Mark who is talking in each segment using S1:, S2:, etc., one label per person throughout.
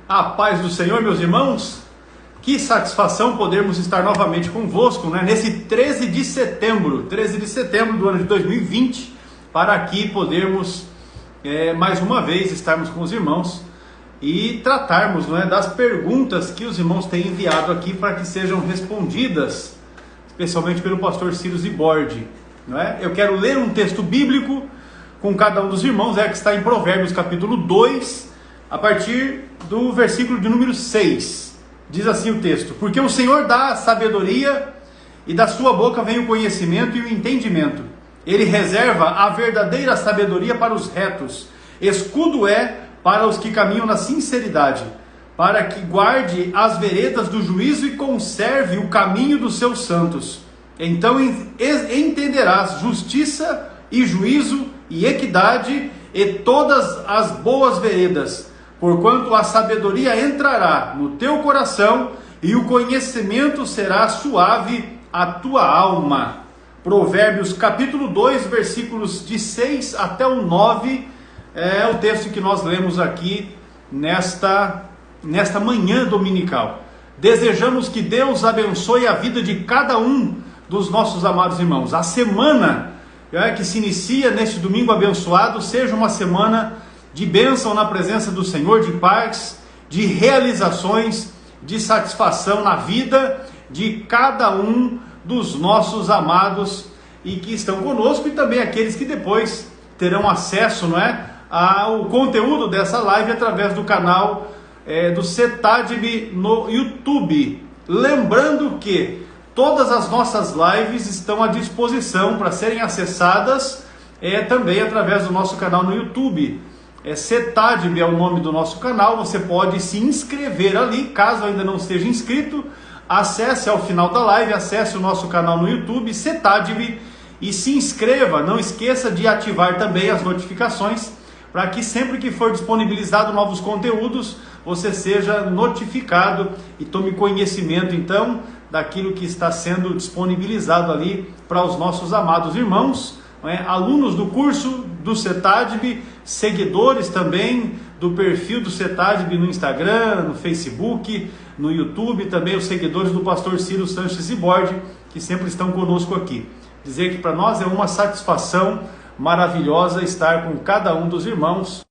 S1: A paz do Senhor, meus irmãos. Que satisfação podermos estar novamente convosco, né? Nesse 13 de setembro do ano de 2020, para aqui podermos mais uma vez estarmos com os irmãos e tratarmos, não é, das perguntas que os irmãos têm enviado aqui para que sejam respondidas, especialmente pelo pastor Ciro Zibordi, não é? Eu quero ler um texto bíblico com cada um dos irmãos, que está em Provérbios capítulo 2, a partir do versículo de número 6. Diz assim o texto: porque o Senhor dá a sabedoria, e da sua boca vem o conhecimento e o entendimento. Ele reserva a verdadeira sabedoria para os retos, escudo é para os que caminham na sinceridade, para que guarde as veredas do juízo e conserve o caminho dos seus santos. Então entenderás justiça e juízo e equidade e todas as boas veredas, porquanto a sabedoria entrará no teu coração e o conhecimento será suave à tua alma. Provérbios capítulo 2, versículos de 6 até o 9, é o texto que nós lemos aqui nesta manhã dominical. Desejamos que Deus abençoe a vida de cada um dos nossos amados irmãos. A semana que se inicia neste domingo abençoado seja uma semana de bênção na presença do Senhor, de paz, de realizações, de satisfação na vida de cada um dos nossos amados e que estão conosco, e também aqueles que depois terão acesso, não é, ao conteúdo dessa live através do canal do CETADB no YouTube. Lembrando que todas as nossas lives estão à disposição para serem acessadas também através do nosso canal no YouTube. CETADB é o nome do nosso canal. Você pode se inscrever ali, caso ainda não esteja inscrito. Acesse ao final da live, acesse o nosso canal no YouTube, CETADB, e se inscreva. Não esqueça de ativar também as notificações, para que sempre que for disponibilizado novos conteúdos, você seja notificado e tome conhecimento então daquilo que está sendo disponibilizado ali para os nossos amados irmãos, alunos do curso do CETADB, seguidores também do perfil do CETADB no Instagram, no Facebook, no YouTube, também os seguidores do pastor Ciro Sanches Zibordi, que sempre estão conosco aqui. Dizer que para nós é uma satisfação maravilhosa estar com cada um dos irmãos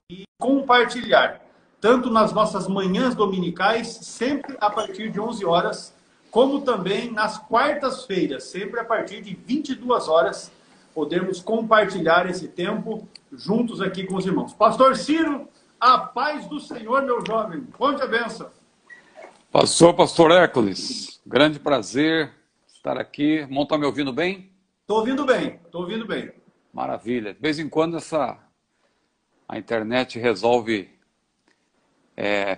S1: e compartilhar, tanto nas nossas manhãs dominicais, sempre a partir de 11 horas, como também nas quartas-feiras, sempre a partir de 22 horas, podermos compartilhar esse tempo juntos aqui com os irmãos. Pastor Ciro, a paz do Senhor, meu jovem. Conte a bênção.
S2: Pastor Hércules, grande prazer estar aqui. Irmão, está me ouvindo bem?
S1: Estou ouvindo bem, estou ouvindo bem.
S2: Maravilha. De vez em quando a internet resolve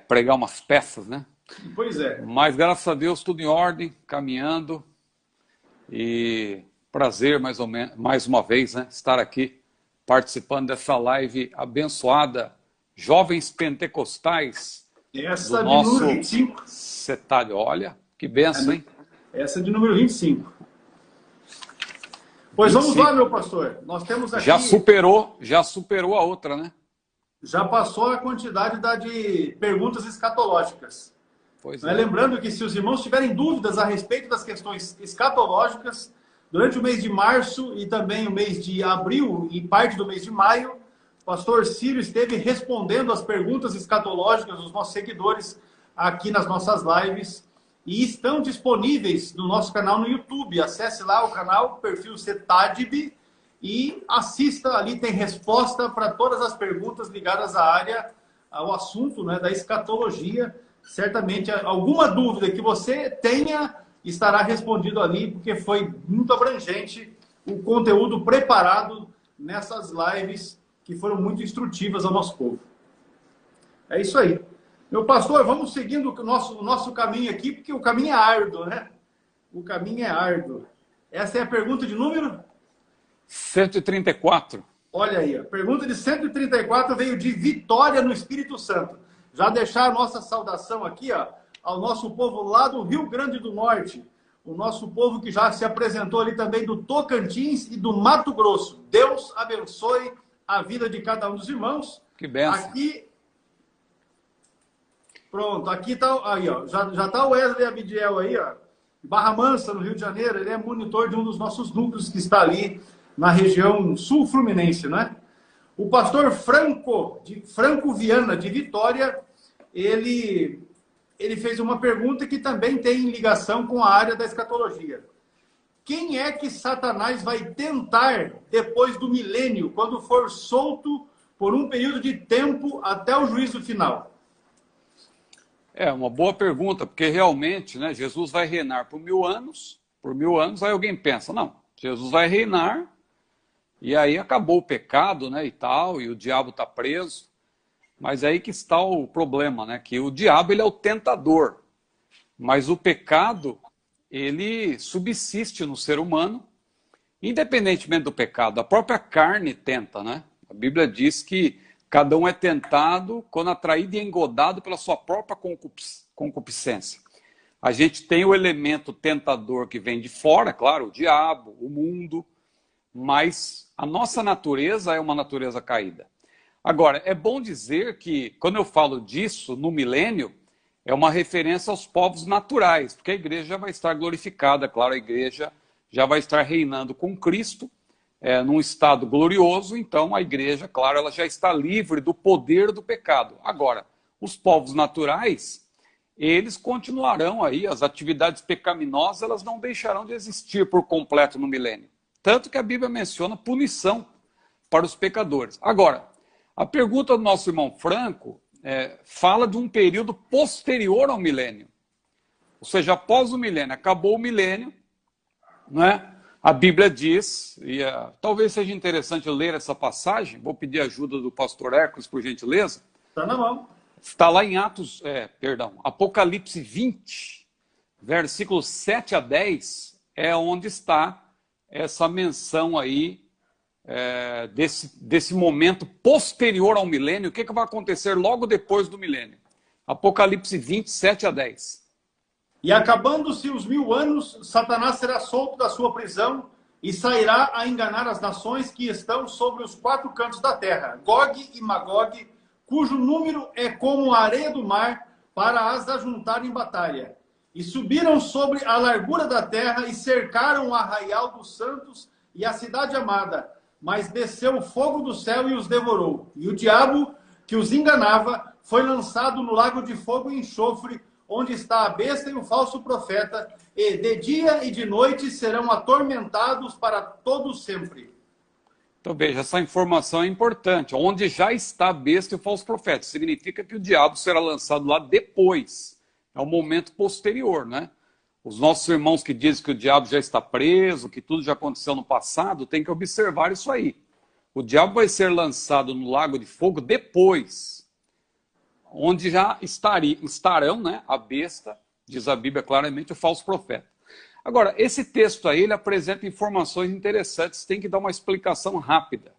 S2: pregar umas peças, né?
S1: Pois é.
S2: Mas graças a Deus tudo em ordem, caminhando, e prazer mais uma vez, né, estar aqui participando dessa live abençoada, Jovens Pentecostais,
S1: essa
S2: do
S1: de
S2: nosso
S1: número 25.
S2: CETADB. Olha, que benção, hein?
S1: Essa de número 25. Pois 25. Vamos lá, meu pastor. Nós temos aqui... Já superou a outra, né? Já passou a quantidade de perguntas escatológicas.
S2: Pois
S1: é. Lembrando que se os irmãos tiverem dúvidas a respeito das questões escatológicas, durante o mês de março e também o mês de abril e parte do mês de maio, o pastor Ciro esteve respondendo as perguntas escatológicas dos nossos seguidores aqui nas nossas lives, e estão disponíveis no nosso canal no YouTube. Acesse lá o canal, o perfil CETADB, e assista. Ali tem resposta para todas as perguntas ligadas à área, ao assunto, né, da escatologia. Certamente alguma dúvida que você tenha estará respondido ali, porque foi muito abrangente o conteúdo preparado nessas lives que foram muito instrutivas ao nosso povo. É isso aí. Meu pastor, vamos seguindo o nosso caminho aqui, porque o caminho é árduo, né? O caminho é árduo. Essa é a pergunta de número?
S2: 134.
S1: Olha aí, a pergunta de 134 veio de Vitória, no Espírito Santo. Já deixar a nossa saudação aqui, ao nosso povo lá do Rio Grande do Norte. O nosso povo que já se apresentou ali também do Tocantins e do Mato Grosso. Deus abençoe a vida de cada um dos irmãos.
S2: Que benção.
S1: Aqui Pronto, aqui tá, aí, ó, já tá o Wesley Abidiel aí, ó, Barra Mansa, no Rio de Janeiro. Ele é monitor de um dos nossos núcleos que está ali na região sul fluminense, né? O pastor Franco Viana, de Vitória, ele fez uma pergunta que também tem ligação com a área da escatologia. Quem é que Satanás vai tentar depois do milênio, quando for solto por um período de tempo até o juízo final?
S2: É uma boa pergunta, porque realmente, né, Jesus vai reinar por 1000 anos, aí alguém pensa, não, Jesus vai reinar, e aí acabou o pecado, né, e tal, e o diabo está preso. Mas aí que está o problema, né, que o diabo ele é o tentador, mas o pecado, ele subsiste no ser humano, independentemente do pecado. A própria carne tenta, né? A Bíblia diz que cada um é tentado quando atraído e engodado pela sua própria concupiscência. A gente tem o elemento tentador que vem de fora, claro, o diabo, o mundo, mas a nossa natureza é uma natureza caída. Agora, é bom dizer que, quando eu falo disso, no milênio, é uma referência aos povos naturais, porque a igreja já vai estar glorificada, claro, a igreja já vai estar reinando com Cristo, num estado glorioso, então a igreja, claro, ela já está livre do poder do pecado. Agora, os povos naturais, eles continuarão aí, as atividades pecaminosas, elas não deixarão de existir por completo no milênio. Tanto que a Bíblia menciona punição para os pecadores. Agora, a pergunta do nosso irmão Franco fala de um período posterior ao milênio. Ou seja, após o milênio, acabou o milênio, né? A Bíblia diz, e talvez seja interessante ler essa passagem, vou pedir ajuda do pastor Hércules, por gentileza.
S1: Está na mão.
S2: Está lá em Apocalipse 20, versículos 7 a 10, é onde está essa menção aí, desse momento posterior ao milênio. O que vai acontecer logo depois do milênio? Apocalipse 20, 7 a 10.
S1: E acabando-se os 1000 anos, Satanás será solto da sua prisão e sairá a enganar as nações que estão sobre os 4 cantos da terra, Gog e Magog, cujo número é como a areia do mar, para as ajuntar em batalha. E subiram sobre a largura da terra e cercaram o arraial dos santos e a cidade amada, mas desceu o fogo do céu e os devorou. E o diabo que os enganava foi lançado no lago de fogo e enxofre, onde está a besta e o falso profeta, e de dia e de noite serão atormentados para todo sempre.
S2: Então veja, essa informação é importante. Onde já está a besta e o falso profeta, significa que o diabo será lançado lá depois. É o momento posterior, né? Os nossos irmãos que dizem que o diabo já está preso, que tudo já aconteceu no passado, tem que observar isso aí. O diabo vai ser lançado no lago de fogo depois, onde já estarão, né, a besta, diz a Bíblia claramente, o falso profeta. Agora, esse texto aí, ele apresenta informações interessantes, tem que dar uma explicação rápida.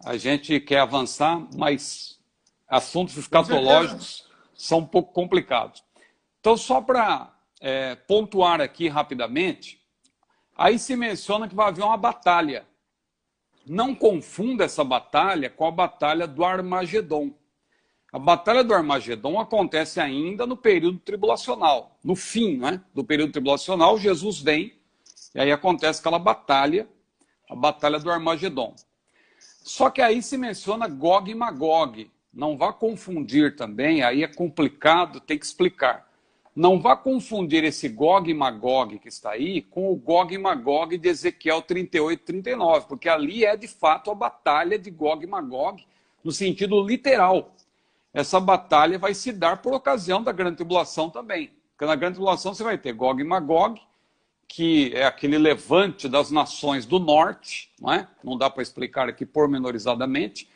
S2: A gente quer avançar, mas assuntos escatológicos são um pouco complicados. Então, só para pontuar aqui rapidamente, aí se menciona que vai haver uma batalha. Não confunda essa batalha com a batalha do Armagedon. A batalha do Armagedon acontece ainda no período tribulacional. No fim, né, do período tribulacional, Jesus vem, e aí acontece aquela batalha, a batalha do Armagedon. Só que aí se menciona Gog e Magog. Não vá confundir também, aí é complicado, tem que explicar. Não vá confundir esse Gog e Magog que está aí com o Gog e Magog de Ezequiel 38 e 39, porque ali é de fato a batalha de Gog e Magog, no sentido literal. Essa batalha vai se dar por ocasião da grande tribulação também. Porque na grande tribulação você vai ter Gog e Magog, que é aquele levante das nações do norte, não é? Não dá para explicar aqui pormenorizadamente,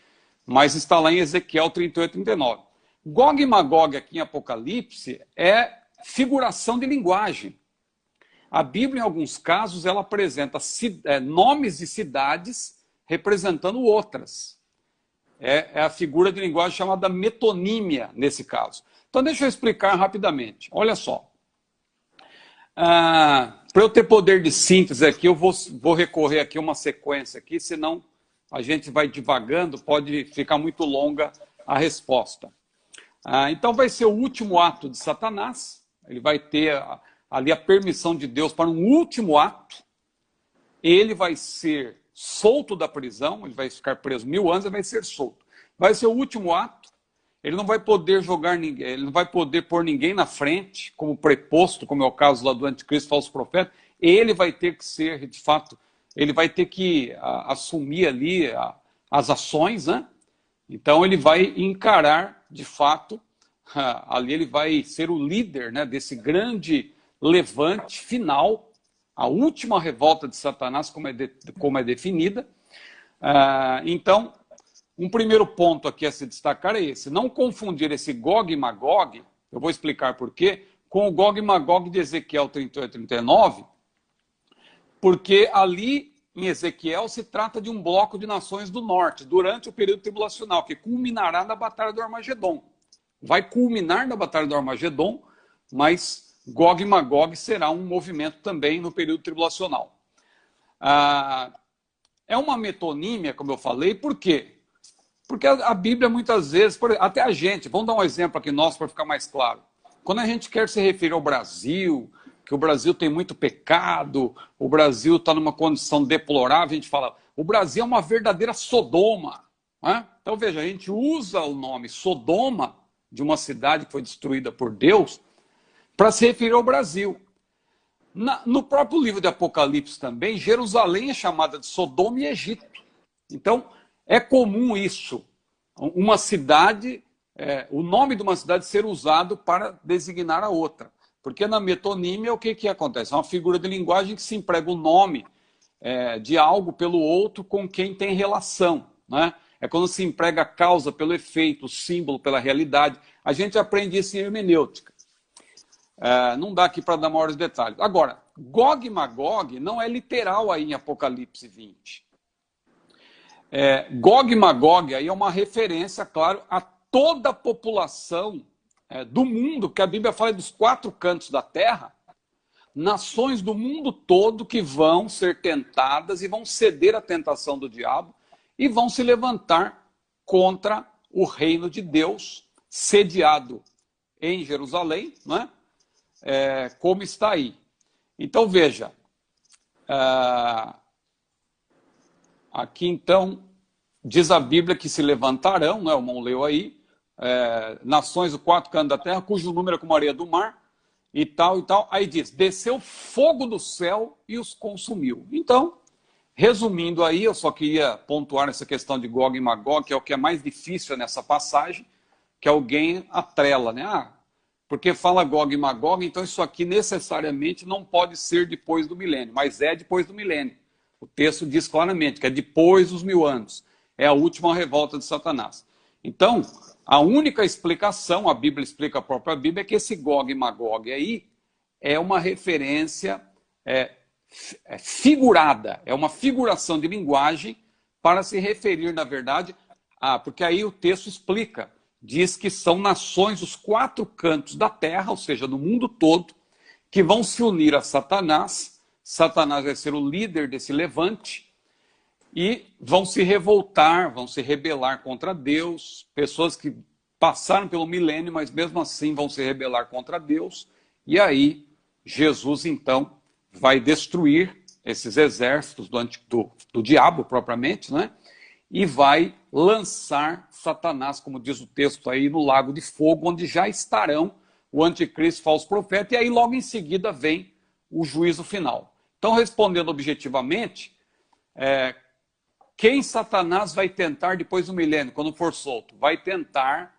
S2: mas está lá em Ezequiel 38 e 39. Gog e Magog aqui em Apocalipse é figuração de linguagem. A Bíblia, em alguns casos, ela apresenta nomes de cidades representando outras. É a figura de linguagem chamada metonímia, nesse caso. Então, deixa eu explicar rapidamente. Olha só. Para eu ter poder de síntese aqui, eu vou recorrer aqui a uma sequência aqui, senão a gente vai divagando, pode ficar muito longa a resposta. Então vai ser o último ato de Satanás, ele vai ter ali a permissão de Deus para um último ato, ele vai ser solto da prisão, ele vai ficar preso 1000 anos e vai ser solto. Vai ser o último ato, ele não vai poder jogar ninguém, ele não vai poder pôr ninguém na frente, como preposto, como é o caso lá do anticristo falso profeta, ele vai ter que ser, de fato, ele vai ter que assumir ali as ações, né? Então ele vai encarar, de fato, ali ele vai ser o líder, né, desse grande levante final, a última revolta de Satanás, como é definida. Então, um primeiro ponto aqui a se destacar é esse, não confundir esse Gog e Magog, eu vou explicar por quê, com o Gog e Magog de Ezequiel 38 e 39, porque ali em Ezequiel se trata de um bloco de nações do norte, durante o período tribulacional, que culminará na Batalha do Armagedon. Vai culminar na Batalha do Armagedon, mas Gog e Magog será um movimento também no período tribulacional. É uma metonímia, como eu falei, por quê? Porque a Bíblia muitas vezes, até a gente, vamos dar um exemplo aqui nosso para ficar mais claro. Quando a gente quer se referir ao Brasil, que o Brasil tem muito pecado, o Brasil está numa condição deplorável, a gente fala, o Brasil é uma verdadeira Sodoma. Né? Então veja, a gente usa o nome Sodoma, de uma cidade que foi destruída por Deus, para se referir ao Brasil. No próprio livro de Apocalipse também, Jerusalém é chamada de Sodoma e Egito. Então, é comum isso, uma cidade, o nome de uma cidade ser usado para designar a outra. Porque na metonímia, o que acontece? É uma figura de linguagem que se emprega o nome de algo pelo outro com quem tem relação, né? É quando se emprega a causa pelo efeito, o símbolo pela realidade. A gente aprende isso em hermenêutica. Não dá aqui para dar maiores detalhes. Agora, Gog e Magog não é literal aí em Apocalipse 20. Gog e Magog aí é uma referência, claro, a toda a população do mundo, que a Bíblia fala dos 4 cantos da terra, nações do mundo todo que vão ser tentadas e vão ceder à tentação do diabo e vão se levantar contra o reino de Deus, sediado em Jerusalém, né? Como está aí. Então veja, aqui então diz a Bíblia que se levantarão, né? O irmão leu aí, nações do 4 cantos da terra, cujo número é como a areia do mar, e tal, aí diz, desceu fogo do céu e os consumiu. Então, resumindo aí, eu só queria pontuar essa questão de Gog e Magog, que é o que é mais difícil nessa passagem, que alguém atrela, né? Porque fala Gog e Magog, então isso aqui necessariamente não pode ser depois do milênio, mas é depois do milênio. O texto diz claramente que é depois dos 1000 anos. É a última revolta de Satanás. Então, a única explicação, a Bíblia explica a própria Bíblia, é que esse Gog e Magog aí é uma referência figurada, é uma figuração de linguagem para se referir, na verdade, porque aí o texto explica, diz que são nações dos 4 cantos da terra, ou seja, do mundo todo, que vão se unir a Satanás. Satanás vai ser o líder desse levante e vão se revoltar, vão se rebelar contra Deus, pessoas que passaram pelo milênio, mas mesmo assim vão se rebelar contra Deus, e aí Jesus então vai destruir esses exércitos do diabo propriamente, né? E vai lançar Satanás, como diz o texto aí, no lago de fogo, onde já estarão o anticristo falso profeta, e aí logo em seguida vem o juízo final. Então, respondendo objetivamente, quem Satanás vai tentar depois do milênio, quando for solto? Vai tentar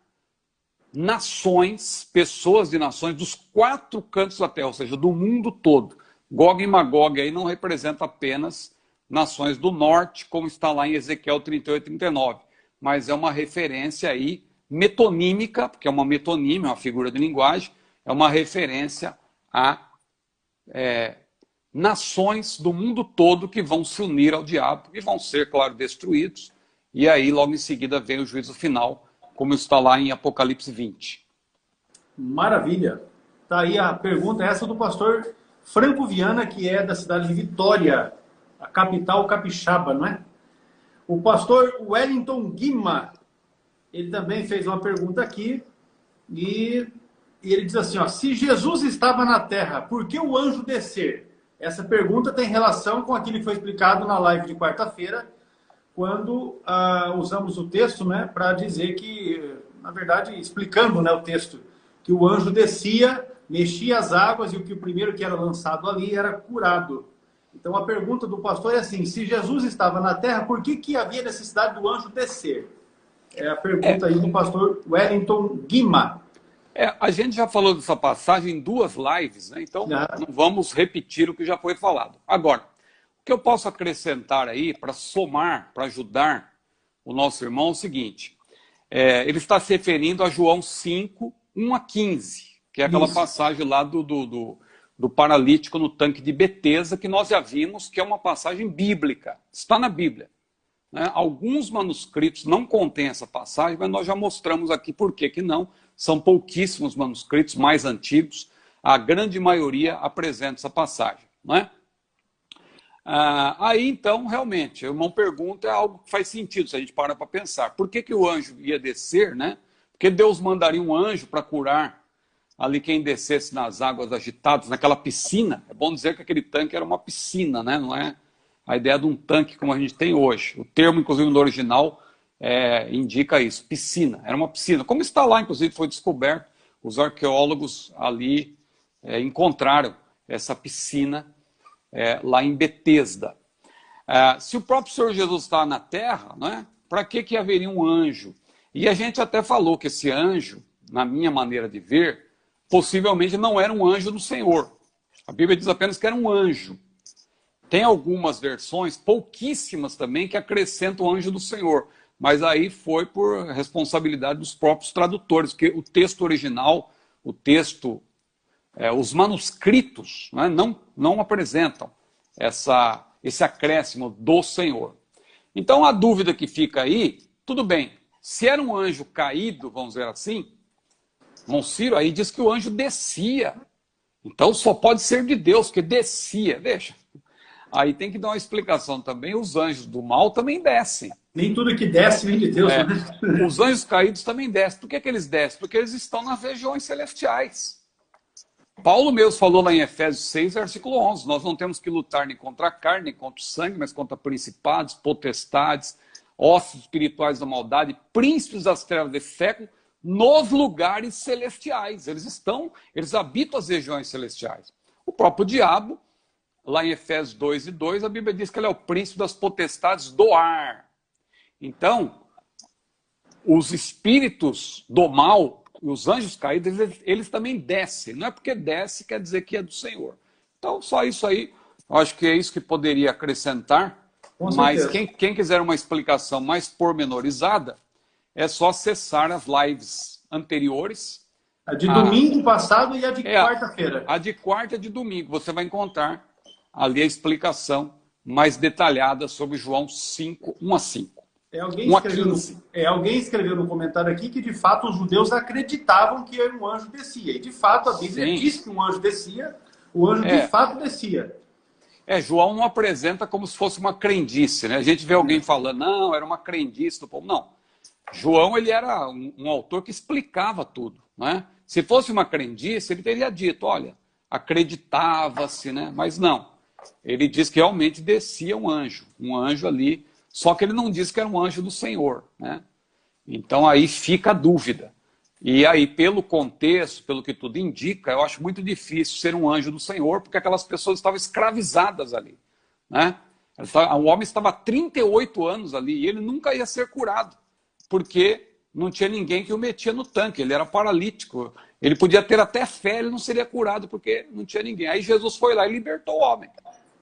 S2: nações, pessoas de nações dos 4 cantos da terra, ou seja, do mundo todo. Gog e Magog aí não representa apenas nações do norte, como está lá em Ezequiel 38 e 39, mas é uma referência aí metonímica, porque é uma metonímia, uma figura de linguagem, é uma referência a nações do mundo todo que vão se unir ao diabo e vão ser, claro, destruídos, e aí logo em seguida vem o juízo final, como está lá em Apocalipse 20.
S1: Maravilha! Tá aí a pergunta, essa do pastor Franco Viana, que é da cidade de Vitória, a capital capixaba, não é? O pastor Wellington Guima, ele também fez uma pergunta aqui. E ele diz assim, ó, se Jesus estava na terra, por que o anjo descer? Essa pergunta tem relação com aquilo que foi explicado na live de quarta-feira, quando usamos o texto, né, para dizer que, na verdade, explicando, né, o texto, que o anjo descia, mexia as águas e o primeiro que era lançado ali era curado. Então a pergunta do pastor é assim, se Jesus estava na terra, por que havia necessidade do anjo descer? É a pergunta aí do pastor Wellington Guima.
S2: A gente já falou dessa passagem em 2 lives, né? Então não vamos repetir o que já foi falado. Agora, o que eu posso acrescentar aí para somar, para ajudar o nosso irmão é o seguinte, ele está se referindo a João 5, 1 a 15, que é aquela passagem lá do paralítico no tanque de Betesda, que nós já vimos que é uma passagem bíblica, está na Bíblia. Né? Alguns manuscritos não contêm essa passagem, mas nós já mostramos aqui por que não. São pouquíssimos manuscritos mais antigos. A grande maioria apresenta essa passagem. Né? Aí, então, realmente, o irmão pergunta, é algo que faz sentido, se a gente para pensar. Por que o anjo ia descer? Né? Porque Deus mandaria um anjo para curar ali quem descesse nas águas agitadas, naquela piscina. É bom dizer que aquele tanque era uma piscina, né? Não é a ideia de um tanque como a gente tem hoje. O termo, inclusive, no original indica isso, piscina. Era uma piscina. Como está lá, inclusive, foi descoberto. Os arqueólogos ali encontraram essa piscina lá em Betesda. Se o próprio Senhor Jesus está na terra, né, para que haveria um anjo? E a gente até falou que esse anjo, na minha maneira de ver, possivelmente não era um anjo do Senhor. A Bíblia diz apenas que era um anjo. Tem algumas versões, pouquíssimas também, que acrescentam o anjo do Senhor. Mas aí foi por responsabilidade dos próprios tradutores, porque o texto original, o texto, os manuscritos, né, não apresentam esse acréscimo do Senhor. Então a dúvida que fica aí, tudo bem, se era um anjo caído, vamos dizer assim, Monsiro aí diz que o anjo descia. Então só pode ser de Deus, que descia. Deixa. Aí tem que dar uma explicação também. Os anjos do mal também descem.
S1: Nem tudo que desce vem de Deus. Né?
S2: Os anjos caídos também descem. Por que eles descem? Porque eles estão nas regiões celestiais. Paulo mesmo falou lá em Efésios 6, versículo 11. Nós não temos que lutar nem contra a carne, nem contra o sangue, mas contra principados, potestades, ossos espirituais da maldade, príncipes das trevas desse século, nos lugares celestiais. Eles habitam as regiões celestiais. O próprio diabo, lá em Efésios 2 e 2, a Bíblia diz que ele é o príncipe das potestades do ar. Então, os espíritos do mal, os anjos caídos, eles também descem. Não é porque desce quer dizer que é do Senhor. Então, só isso aí, eu acho que é isso que poderia acrescentar. Mas quem quiser uma explicação mais pormenorizada, é só acessar as lives anteriores.
S1: A de domingo passado e a de quarta-feira.
S2: A de quarta e a de domingo. Você vai encontrar ali a explicação mais detalhada sobre João 5, 1 a 5.
S1: Alguém escreveu no comentário aqui que, de fato, os judeus acreditavam que um anjo descia. E, de fato, a Bíblia diz que um anjo descia. O anjo, de fato, descia.
S2: João não apresenta como se fosse uma crendice, né? A gente vê alguém falando, não, era uma crendice do povo. Não. João, ele era um autor que explicava tudo, né? Se fosse uma crendice, ele teria dito, olha, acreditava-se, né? Mas não. Ele diz que realmente descia um anjo ali, só que ele não diz que era um anjo do Senhor, né? Então aí fica a dúvida. E aí, pelo contexto, pelo que tudo indica, eu acho muito difícil ser um anjo do Senhor, porque aquelas pessoas estavam escravizadas ali, né? O homem estava há 38 anos ali e ele nunca ia ser curado, porque não tinha ninguém que o metia no tanque, ele era paralítico. Ele podia ter até fé, ele não seria curado, porque não tinha ninguém. Aí Jesus foi lá e libertou o homem,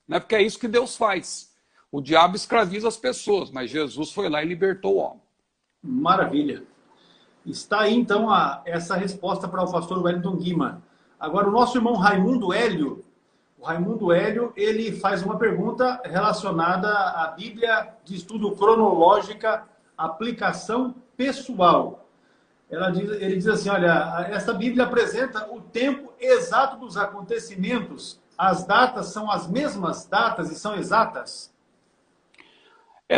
S2: né? Porque é isso que Deus faz. O diabo escraviza as pessoas, mas Jesus foi lá e libertou o homem.
S1: Maravilha. Está aí, então, essa resposta para o pastor Wellington Guima. Agora, o nosso irmão Raimundo Hélio, ele faz uma pergunta relacionada à Bíblia de estudo cronológica, aplicação pessoal. Ele diz assim, olha, esta Bíblia apresenta o tempo exato dos acontecimentos. As datas são as mesmas datas e são exatas?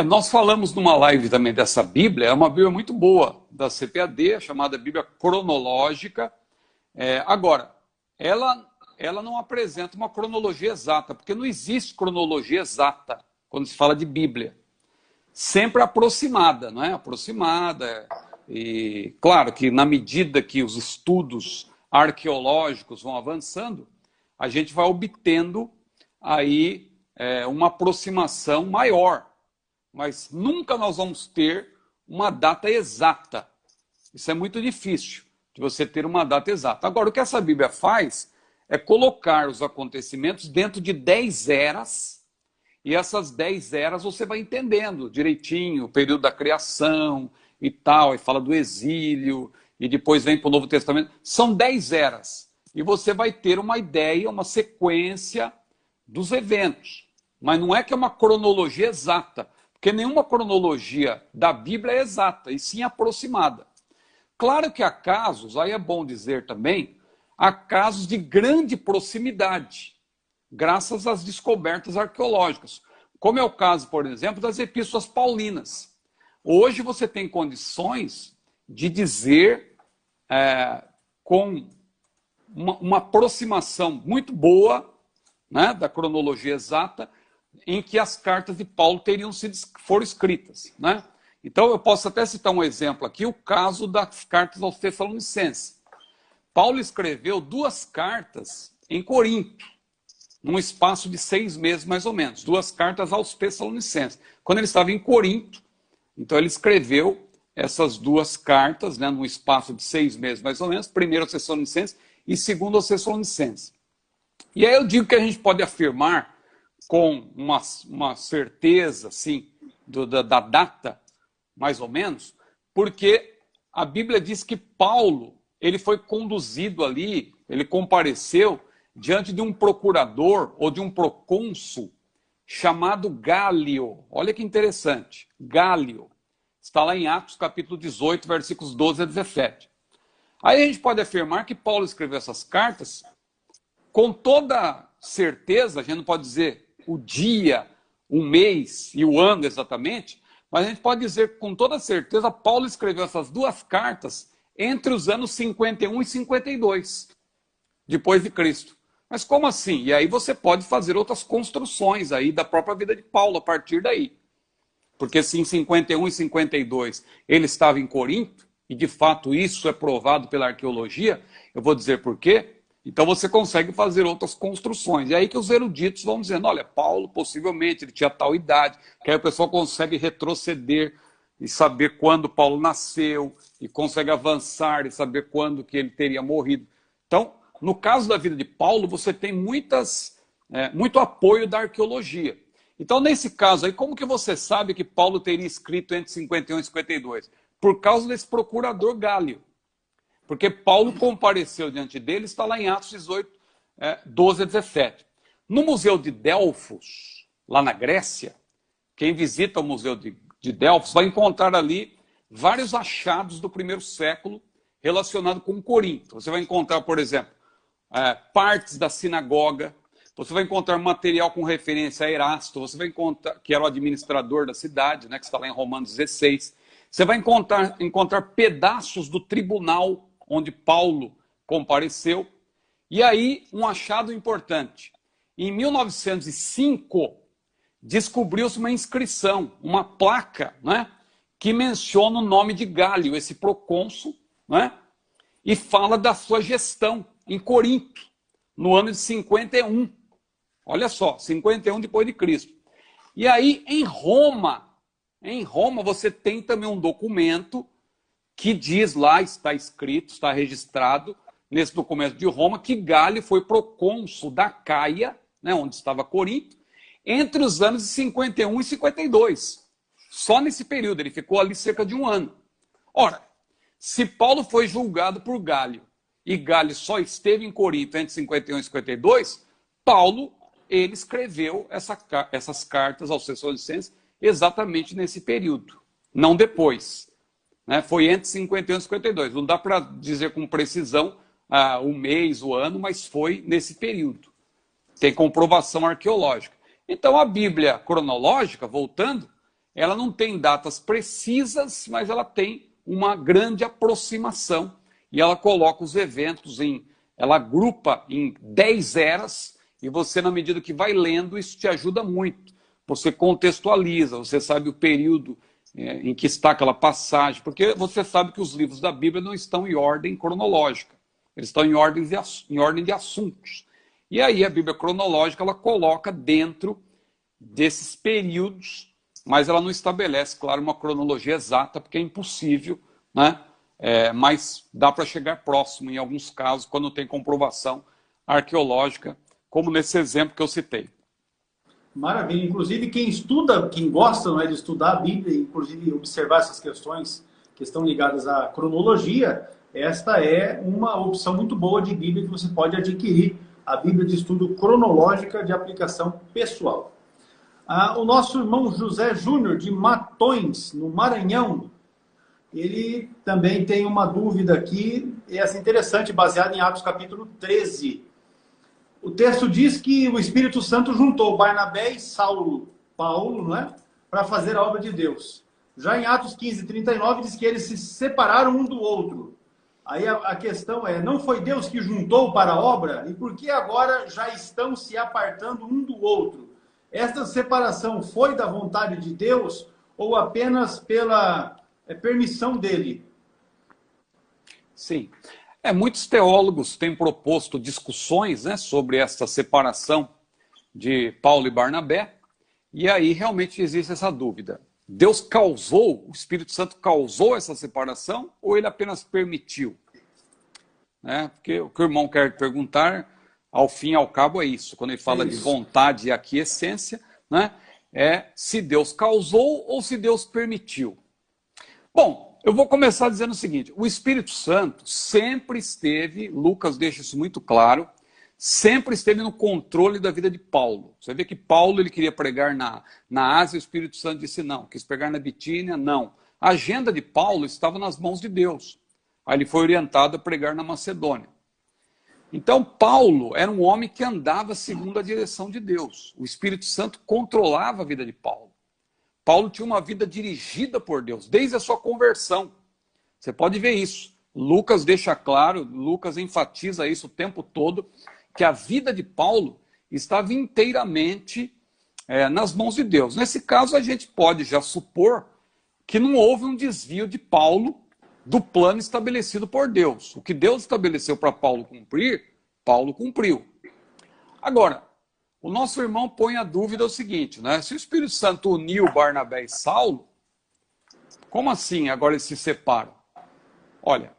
S2: Nós falamos numa live também dessa Bíblia, é uma Bíblia muito boa, da CPAD, chamada Bíblia Cronológica. Agora, ela não apresenta uma cronologia exata, porque não existe cronologia exata quando se fala de Bíblia. Sempre aproximada, não é? Aproximada. E claro que na medida que os estudos arqueológicos vão avançando, a gente vai obtendo aí uma aproximação maior. Mas nunca nós vamos ter uma data exata. Isso é muito difícil, de você ter uma data exata. Agora, o que essa Bíblia faz é colocar os acontecimentos dentro de 10 eras, e essas 10 eras você vai entendendo direitinho, o período da criação e tal, e fala do exílio, e depois vem para o Novo Testamento. São 10 eras, e você vai ter uma ideia, uma sequência dos eventos. Mas não é que é uma cronologia exata, porque nenhuma cronologia da Bíblia é exata, e sim aproximada. Claro que há casos, aí é bom dizer também, há casos de grande proximidade, graças às descobertas arqueológicas, como é o caso, por exemplo, das epístolas paulinas. Hoje você tem condições de dizer com uma aproximação muito boa, né, da cronologia exata, em que as cartas de Paulo foram escritas, né? Então eu posso até citar um exemplo aqui, o caso das cartas aos Tessalonicenses. Paulo escreveu 2 cartas em Corinto, num espaço de 6 meses mais ou menos, 2 cartas aos Tessalonicenses. Quando ele estava em Corinto, então ele escreveu essas 2 cartas, né, num espaço de 6 meses mais ou menos, primeiro aos Tessalonicenses e segundo aos Tessalonicenses. E aí eu digo que a gente pode afirmar com uma certeza assim, da data, mais ou menos, porque a Bíblia diz que Paulo ele foi conduzido ali, ele compareceu diante de um procurador ou de um procônsul chamado Gálio. Olha que interessante, Gálio. Está lá em Atos capítulo 18, versículos 12 a 17. Aí a gente pode afirmar que Paulo escreveu essas cartas com toda certeza, a gente não pode dizer o dia, o mês e o ano exatamente, mas a gente pode dizer com toda certeza, Paulo escreveu essas 2 cartas entre os anos 51 e 52, depois de Cristo. Mas como assim? E aí você pode fazer outras construções aí da própria vida de Paulo a partir daí. Porque se em 51 e 52 ele estava em Corinto, e de fato isso é provado pela arqueologia, eu vou dizer por quê. Então você consegue fazer outras construções. E aí que os eruditos vão dizendo, olha, Paulo possivelmente ele tinha tal idade, que aí o pessoal consegue retroceder e saber quando Paulo nasceu, e consegue avançar e saber quando que ele teria morrido. Então, no caso da vida de Paulo, você tem muito apoio da arqueologia. Então, nesse caso aí, como que você sabe que Paulo teria escrito entre 51 e 52? Por causa desse procurador Gálio. Porque Paulo compareceu diante dele, está lá em Atos 18, 12 a 17. No Museu de Delfos, lá na Grécia, quem visita o Museu de Delfos vai encontrar ali vários achados do primeiro século relacionados com Corinto. Você vai encontrar, por exemplo, partes da sinagoga, você vai encontrar material com referência a Erasto, você vai encontrar, que era o administrador da cidade, né, que está lá em Romanos 16. Você vai encontrar pedaços do tribunal onde Paulo compareceu. E aí, um achado importante. Em 1905, descobriu-se uma inscrição, uma placa, né, que menciona o nome de Gálio, esse procônsul, né, e fala da sua gestão em Corinto, no ano de 51. Olha só, 51 depois de Cristo. E aí, em Roma você tem também um documento que diz lá, está escrito, está registrado nesse documento de Roma, que Gálio foi procônsul da Caia, né, onde estava Corinto, entre os anos de 51 e 52. Só nesse período, ele ficou ali cerca de um ano. Ora, se Paulo foi julgado por Gálio, e Gálio só esteve em Corinto entre 51 e 52, Paulo, ele escreveu essas cartas aos Tessalonicenses exatamente nesse período, não depois. Né? Foi entre 51 e 52. Não dá para dizer com precisão o mês, o ano, mas foi nesse período. Tem comprovação arqueológica. Então a Bíblia cronológica, voltando, ela não tem datas precisas, mas ela tem uma grande aproximação. E ela coloca os eventos ela agrupa em 10 eras, e você, na medida que vai lendo, isso te ajuda muito. Você contextualiza, você sabe o período em que está aquela passagem, porque você sabe que os livros da Bíblia não estão em ordem cronológica, eles estão em ordem de assuntos. E aí a Bíblia cronológica, ela coloca dentro desses períodos, mas ela não estabelece, claro, uma cronologia exata, porque é impossível, né? Mas dá para chegar próximo em alguns casos, quando tem comprovação arqueológica, como nesse exemplo que eu citei.
S1: Maravilha. Inclusive, quem estuda, quem gosta, não é, de estudar a Bíblia, inclusive observar essas questões que estão ligadas à cronologia, esta é uma opção muito boa de Bíblia que você pode adquirir, a Bíblia de Estudo Cronológica de Aplicação Pessoal. O nosso irmão José Júnior, de Matões, no Maranhão, ele também tem uma dúvida aqui, essa interessante, baseada em Atos capítulo 13. O texto diz que o Espírito Santo juntou Barnabé e Paulo, não é? Para fazer a obra de Deus. Já em Atos 15:39 diz que eles se separaram um do outro. Aí a questão é, não foi Deus que juntou para a obra? E por que agora já estão se apartando um do outro? Esta separação foi da vontade de Deus ou apenas pela permissão dele?
S2: Sim. Muitos teólogos têm proposto discussões, né, sobre essa separação de Paulo e Barnabé, e aí realmente existe essa dúvida. Deus causou, o Espírito Santo causou essa separação, ou ele apenas permitiu? Porque o que o irmão quer perguntar, ao fim e ao cabo, é isso. Quando ele fala de vontade e aquiescência, né, é se Deus causou ou se Deus permitiu. Bom, eu vou começar dizendo o seguinte, o Espírito Santo sempre esteve, Lucas deixa isso muito claro, sempre esteve no controle da vida de Paulo. Você vê que Paulo ele queria pregar na Ásia, o Espírito Santo disse não. Quis pregar na Bitínia, não. A agenda de Paulo estava nas mãos de Deus. Aí ele foi orientado a pregar na Macedônia. Então, Paulo era um homem que andava segundo a direção de Deus. O Espírito Santo controlava a vida de Paulo. Paulo tinha uma vida dirigida por Deus, desde a sua conversão. Você pode ver isso. Lucas deixa claro, Lucas enfatiza isso o tempo todo, que a vida de Paulo estava inteiramente nas mãos de Deus. Nesse caso, a gente pode já supor que não houve um desvio de Paulo do plano estabelecido por Deus. O que Deus estabeleceu para Paulo cumprir, Paulo cumpriu. Agora, o nosso irmão põe a dúvida o seguinte, né? Se o Espírito Santo uniu Barnabé e Saulo, como assim agora eles se separam? Olha,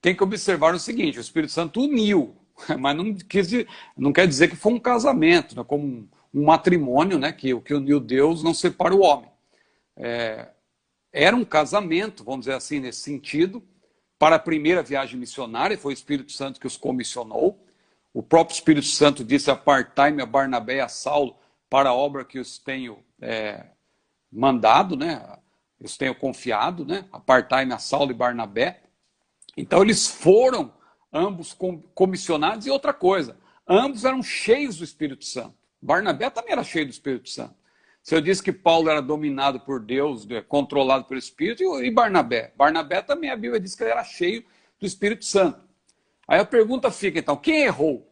S2: tem que observar o seguinte, o Espírito Santo uniu, mas não quer dizer que foi um casamento, né? Como um matrimônio, né? Que o que uniu Deus não separa o homem. Era um casamento, vamos dizer assim, nesse sentido, para a primeira viagem missionária, foi o Espírito Santo que os comissionou. O próprio Espírito Santo disse, apartai-me a Barnabé e a Saulo para a obra que os tenho mandado, né? Os tenho confiado, né? Apartai-me a Saulo e Barnabé. Então eles foram ambos comissionados e outra coisa, ambos eram cheios do Espírito Santo. Barnabé também era cheio do Espírito Santo. Se eu disse que Paulo era dominado por Deus, controlado pelo Espírito, e Barnabé? Barnabé também, a Bíblia diz que ele era cheio do Espírito Santo. Aí a pergunta fica, então, quem errou?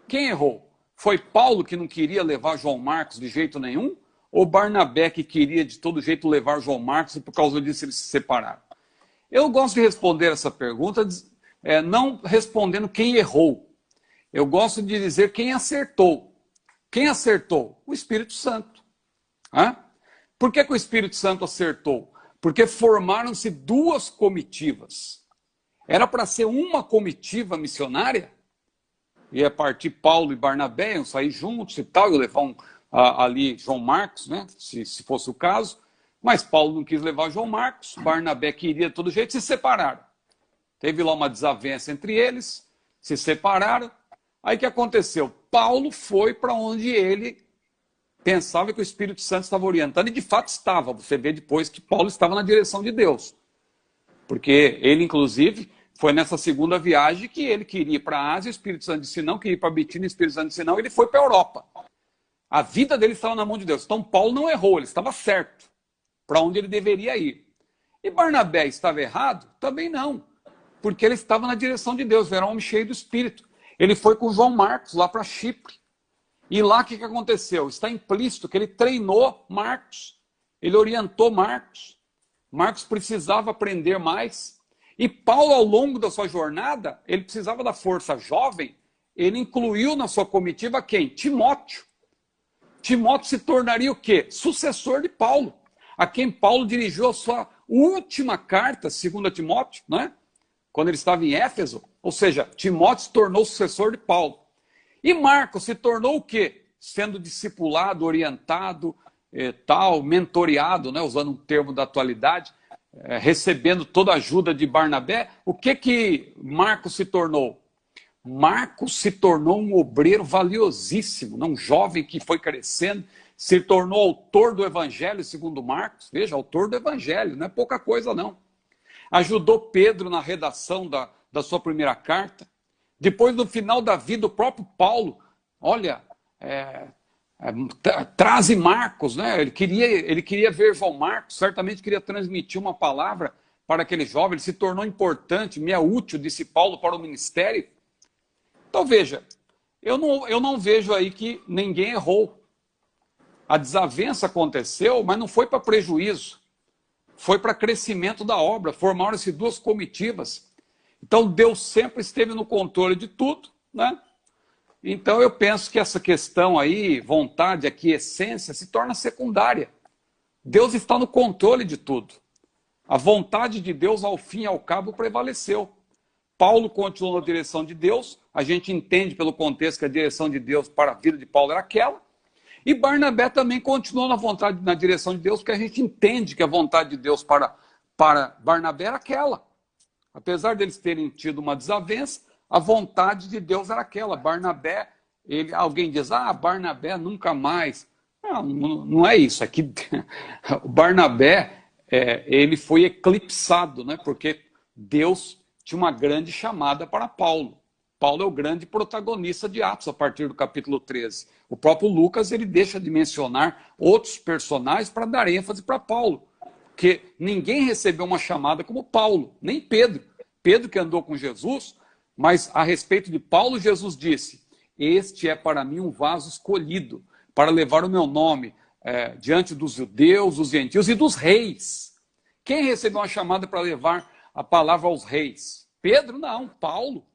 S2: Quem errou? Foi Paulo que não queria levar João Marcos de jeito nenhum? Ou Barnabé que queria de todo jeito levar João Marcos e por causa disso eles se separaram? Eu gosto de responder essa pergunta não respondendo quem errou. Eu gosto de dizer quem acertou. Quem acertou? O Espírito Santo. Por que o Espírito Santo acertou? Porque formaram-se duas comitivas. Era para ser uma comitiva missionária, ia partir Paulo e Barnabé, iam sair juntos e tal, iam levar ali João Marcos, né, se fosse o caso, mas Paulo não quis levar João Marcos, Barnabé queria de todo jeito, se separaram. Teve lá uma desavença entre eles, se separaram. Aí o que aconteceu? Paulo foi para onde ele pensava que o Espírito Santo estava orientando, e de fato estava. Você vê depois que Paulo estava na direção de Deus. Porque ele, inclusive, foi nessa segunda viagem que ele queria ir para a Ásia, o Espírito Santo disse não, queria ir para a Bitínia, o Espírito Santo disse não, ele foi para a Europa. A vida dele estava na mão de Deus. Então Paulo não errou, ele estava certo para onde ele deveria ir. E Barnabé estava errado? Também não, porque ele estava na direção de Deus, era um homem cheio do Espírito. Ele foi com João Marcos lá para Chipre. E lá o que aconteceu? Está implícito que ele treinou Marcos, ele orientou Marcos. Marcos precisava aprender mais. E Paulo, ao longo da sua jornada, ele precisava da força jovem, ele incluiu na sua comitiva quem? Timóteo. Timóteo se tornaria o quê? Sucessor de Paulo, a quem Paulo dirigiu a sua última carta, 2 Timóteo, né? Quando ele estava em Éfeso. Ou seja, Timóteo se tornou sucessor de Paulo. E Marcos se tornou o quê? Sendo discipulado, orientado, mentoreado, né? Usando um termo da atualidade, recebendo toda a ajuda de Barnabé. O que Marcos se tornou? Marcos se tornou um obreiro valiosíssimo, um jovem que foi crescendo, se tornou autor do Evangelho segundo Marcos. Veja, autor do Evangelho, não é pouca coisa não. Ajudou Pedro na redação da sua primeira carta. Depois, no final da vida, o próprio Paulo, olha, traze Marcos, né? Ele queria ver João Marcos, certamente queria transmitir uma palavra para aquele jovem. Ele se tornou importante, me é útil, disse Paulo, para o ministério. Então veja, eu não vejo aí que ninguém errou. A desavença aconteceu, mas não foi para prejuízo. Foi para crescimento da obra. Formaram-se duas comitivas. Então Deus sempre esteve no controle de tudo, né? Então eu penso que essa questão aí, vontade, aquiescência, se torna secundária. Deus está no controle de tudo. A vontade de Deus, ao fim e ao cabo, prevaleceu. Paulo continuou na direção de Deus, a gente entende pelo contexto que a direção de Deus para a vida de Paulo era aquela, e Barnabé também continuou na direção de Deus, porque a gente entende que a vontade de Deus para Barnabé era aquela. Apesar deles terem tido uma desavença, a vontade de Deus era aquela. Barnabé, alguém diz, Barnabé nunca mais. Não é isso, é que o Barnabé, ele foi eclipsado, né? Porque Deus tinha uma grande chamada para Paulo. Paulo é o grande protagonista de Atos, a partir do capítulo 13. O próprio Lucas, ele deixa de mencionar outros personagens para dar ênfase para Paulo. Porque ninguém recebeu uma chamada como Paulo, nem Pedro. Pedro que andou com Jesus, mas a respeito de Paulo, Jesus disse, este é para mim um vaso escolhido, para levar o meu nome diante dos judeus, dos gentios e dos reis. Quem recebeu uma chamada para levar a palavra aos reis? Pedro não, Paulo.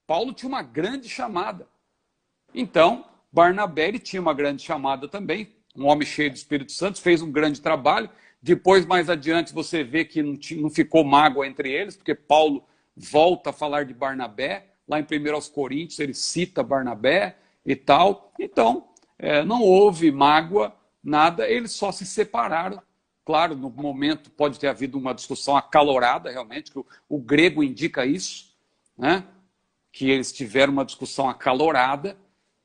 S2: Paulo tinha uma grande chamada. Então, Barnabé ele tinha uma grande chamada também, um homem cheio do Espírito Santo, fez um grande trabalho. Depois, mais adiante, você vê que não ficou mágoa entre eles, porque Paulo volta a falar de Barnabé, lá em 1 Coríntios ele cita Barnabé e tal. Então, não houve mágoa, nada, eles só se separaram. Claro, no momento pode ter havido uma discussão acalorada, realmente, que o grego indica isso, né? Que eles tiveram uma discussão acalorada,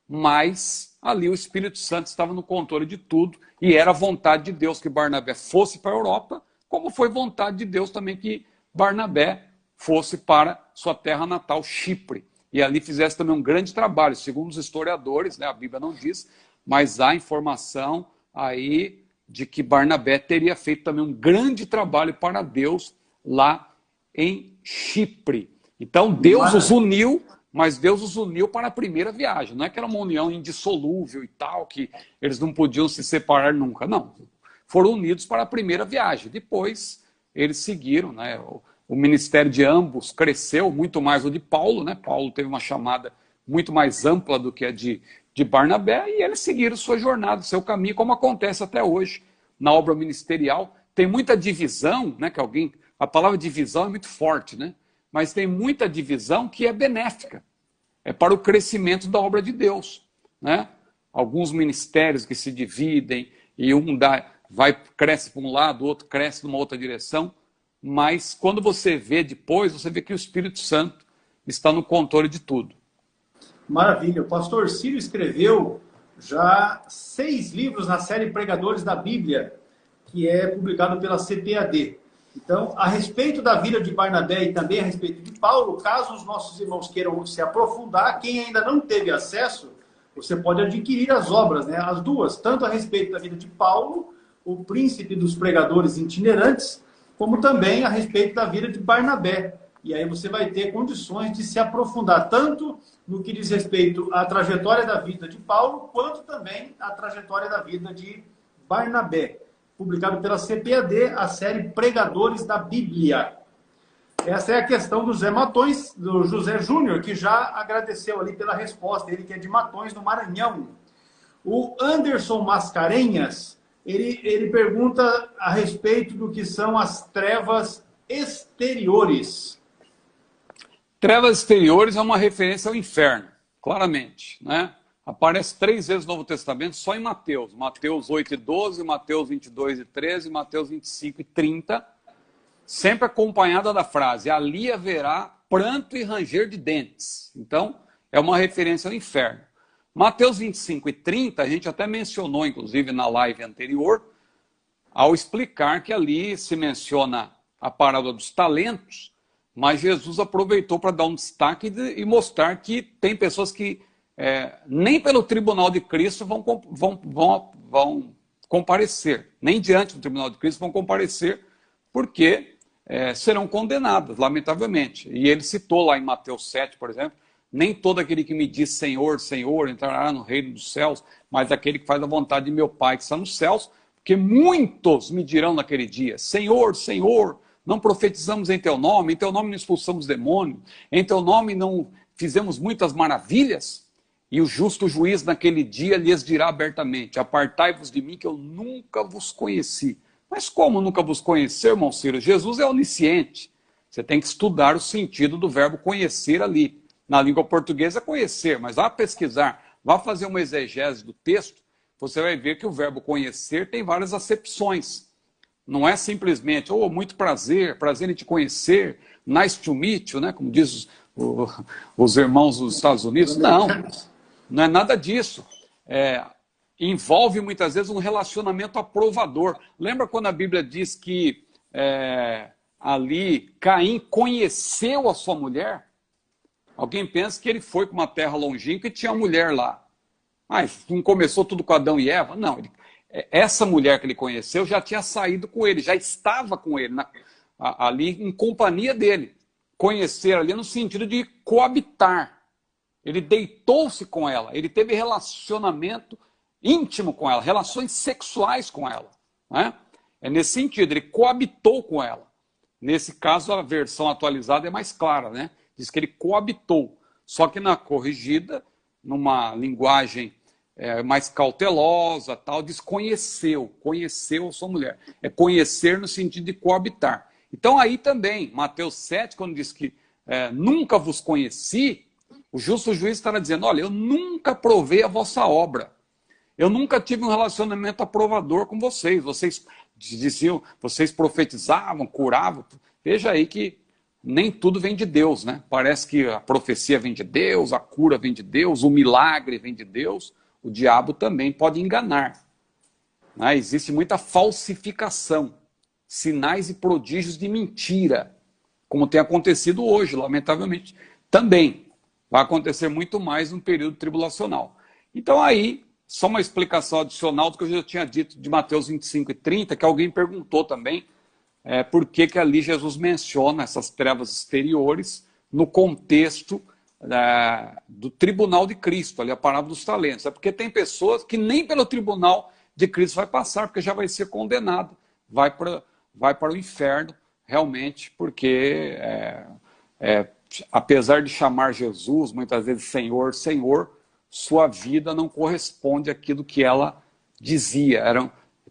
S2: mas ali o Espírito Santo estava no controle de tudo, e era vontade de Deus que Barnabé fosse para a Europa, como foi vontade de Deus também que Barnabé fosse para sua terra natal, Chipre, e ali fizesse também um grande trabalho, segundo os historiadores, né, a Bíblia não diz, mas há informação aí de que Barnabé teria feito também um grande trabalho para Deus lá em Chipre. Então Deus os uniu, mas Deus os uniu para a primeira viagem. Não é que era uma união indissolúvel e tal, que eles não podiam se separar nunca. Não, foram unidos para a primeira viagem. Depois eles seguiram, né? O ministério de ambos cresceu, muito mais o de Paulo, né? Paulo teve uma chamada muito mais ampla do que a de Barnabé, e eles seguiram sua jornada, seu caminho, como acontece até hoje na obra ministerial. Tem muita divisão, né? A palavra divisão é muito forte, né? Mas tem muita divisão que é benéfica, é para o crescimento da obra de Deus, né? Alguns ministérios que se dividem e cresce para um lado, o outro cresce numa outra direção, mas quando você vê depois, você vê que o Espírito Santo está no controle de tudo.
S1: Maravilha. O pastor Círio escreveu já 6 livros na série Pregadores da Bíblia, que é publicado pela CPAD. Então, a respeito da vida de Barnabé e também a respeito de Paulo, caso os nossos irmãos queiram se aprofundar, quem ainda não teve acesso, você pode adquirir as obras, né? As duas, tanto a respeito da vida de Paulo, o príncipe dos pregadores itinerantes, como também a respeito da vida de Barnabé. E aí você vai ter condições de se aprofundar tanto no que diz respeito à trajetória da vida de Paulo, quanto também à trajetória da vida de Barnabé. Publicado pela CPAD, a série Pregadores da Bíblia. Essa é a questão do Zé Matões, do José Júnior, que já agradeceu ali pela resposta, ele que é de Matões, no Maranhão. O Anderson Mascarenhas, ele pergunta a respeito do que são as trevas exteriores.
S2: Trevas exteriores é uma referência ao inferno, claramente, né? Aparece 3 vezes no Novo Testamento só em Mateus. Mateus 8:12, Mateus 22:13, Mateus 25:30, sempre acompanhada da frase: ali haverá pranto e ranger de dentes. Então, é uma referência ao inferno. Mateus 25:30, a gente até mencionou, inclusive, na live anterior, ao explicar que ali se menciona a parábola dos talentos, mas Jesus aproveitou para dar um destaque e mostrar que tem pessoas que nem pelo tribunal de Cristo vão comparecer, nem diante do tribunal de Cristo vão comparecer, porque serão condenadas, lamentavelmente. E ele citou lá em Mateus 7, por exemplo, nem todo aquele que me diz Senhor, Senhor, entrará no reino dos céus, mas aquele que faz a vontade de meu Pai que está nos céus, porque muitos me dirão naquele dia, Senhor, Senhor, não profetizamos em teu nome não expulsamos demônios, em teu nome não fizemos muitas maravilhas. E o justo juiz naquele dia lhes dirá abertamente, apartai-vos de mim que eu nunca vos conheci. Mas como nunca vos conhecer, irmão Ciro? Jesus é onisciente. Você tem que estudar o sentido do verbo conhecer ali. Na língua portuguesa é conhecer, mas vá pesquisar, vá fazer uma exegese do texto, você vai ver que o verbo conhecer tem várias acepções. Não é simplesmente, muito prazer, prazer em te conhecer, nice to meet you, né? Como diz os irmãos dos Estados Unidos. Não, não é nada disso. Envolve muitas vezes um relacionamento aprovador. Lembra quando a Bíblia diz que ali Caim conheceu a sua mulher? Alguém pensa que ele foi para uma terra longínqua e tinha uma mulher lá. Mas não começou tudo com Adão e Eva? Não, essa mulher que ele conheceu já tinha saído com ele, já estava com ele, ali em companhia dele. Conhecer ali no sentido de coabitar. Ele deitou-se com ela, ele teve relacionamento íntimo com ela, relações sexuais com ela. Né? É nesse sentido, ele coabitou com ela. Nesse caso, a versão atualizada é mais clara, né? Diz que ele coabitou, só que na corrigida, numa linguagem mais cautelosa, tal, diz conheceu a sua mulher. É conhecer no sentido de coabitar. Então aí também, Mateus 7, quando diz que nunca vos conheci, o justo juiz estará dizendo, olha, eu nunca provei a vossa obra. Eu nunca tive um relacionamento aprovador com vocês. Vocês diziam, vocês profetizavam, curavam. Veja aí que nem tudo vem de Deus, né? Parece que a profecia vem de Deus, a cura vem de Deus, o milagre vem de Deus. O diabo também pode enganar. Né? Existe muita falsificação, sinais e prodígios de mentira, como tem acontecido hoje, lamentavelmente. Também vai acontecer muito mais no período tribulacional. Então aí, só uma explicação adicional do que eu já tinha dito de Mateus 25:30, que alguém perguntou também, por que ali Jesus menciona essas trevas exteriores no contexto do tribunal de Cristo, ali a parábola dos talentos. É porque tem pessoas que nem pelo tribunal de Cristo vai passar, porque já vai ser condenado, vai para o inferno, realmente, porque apesar de chamar Jesus, muitas vezes Senhor, Senhor, sua vida não corresponde àquilo que ela dizia.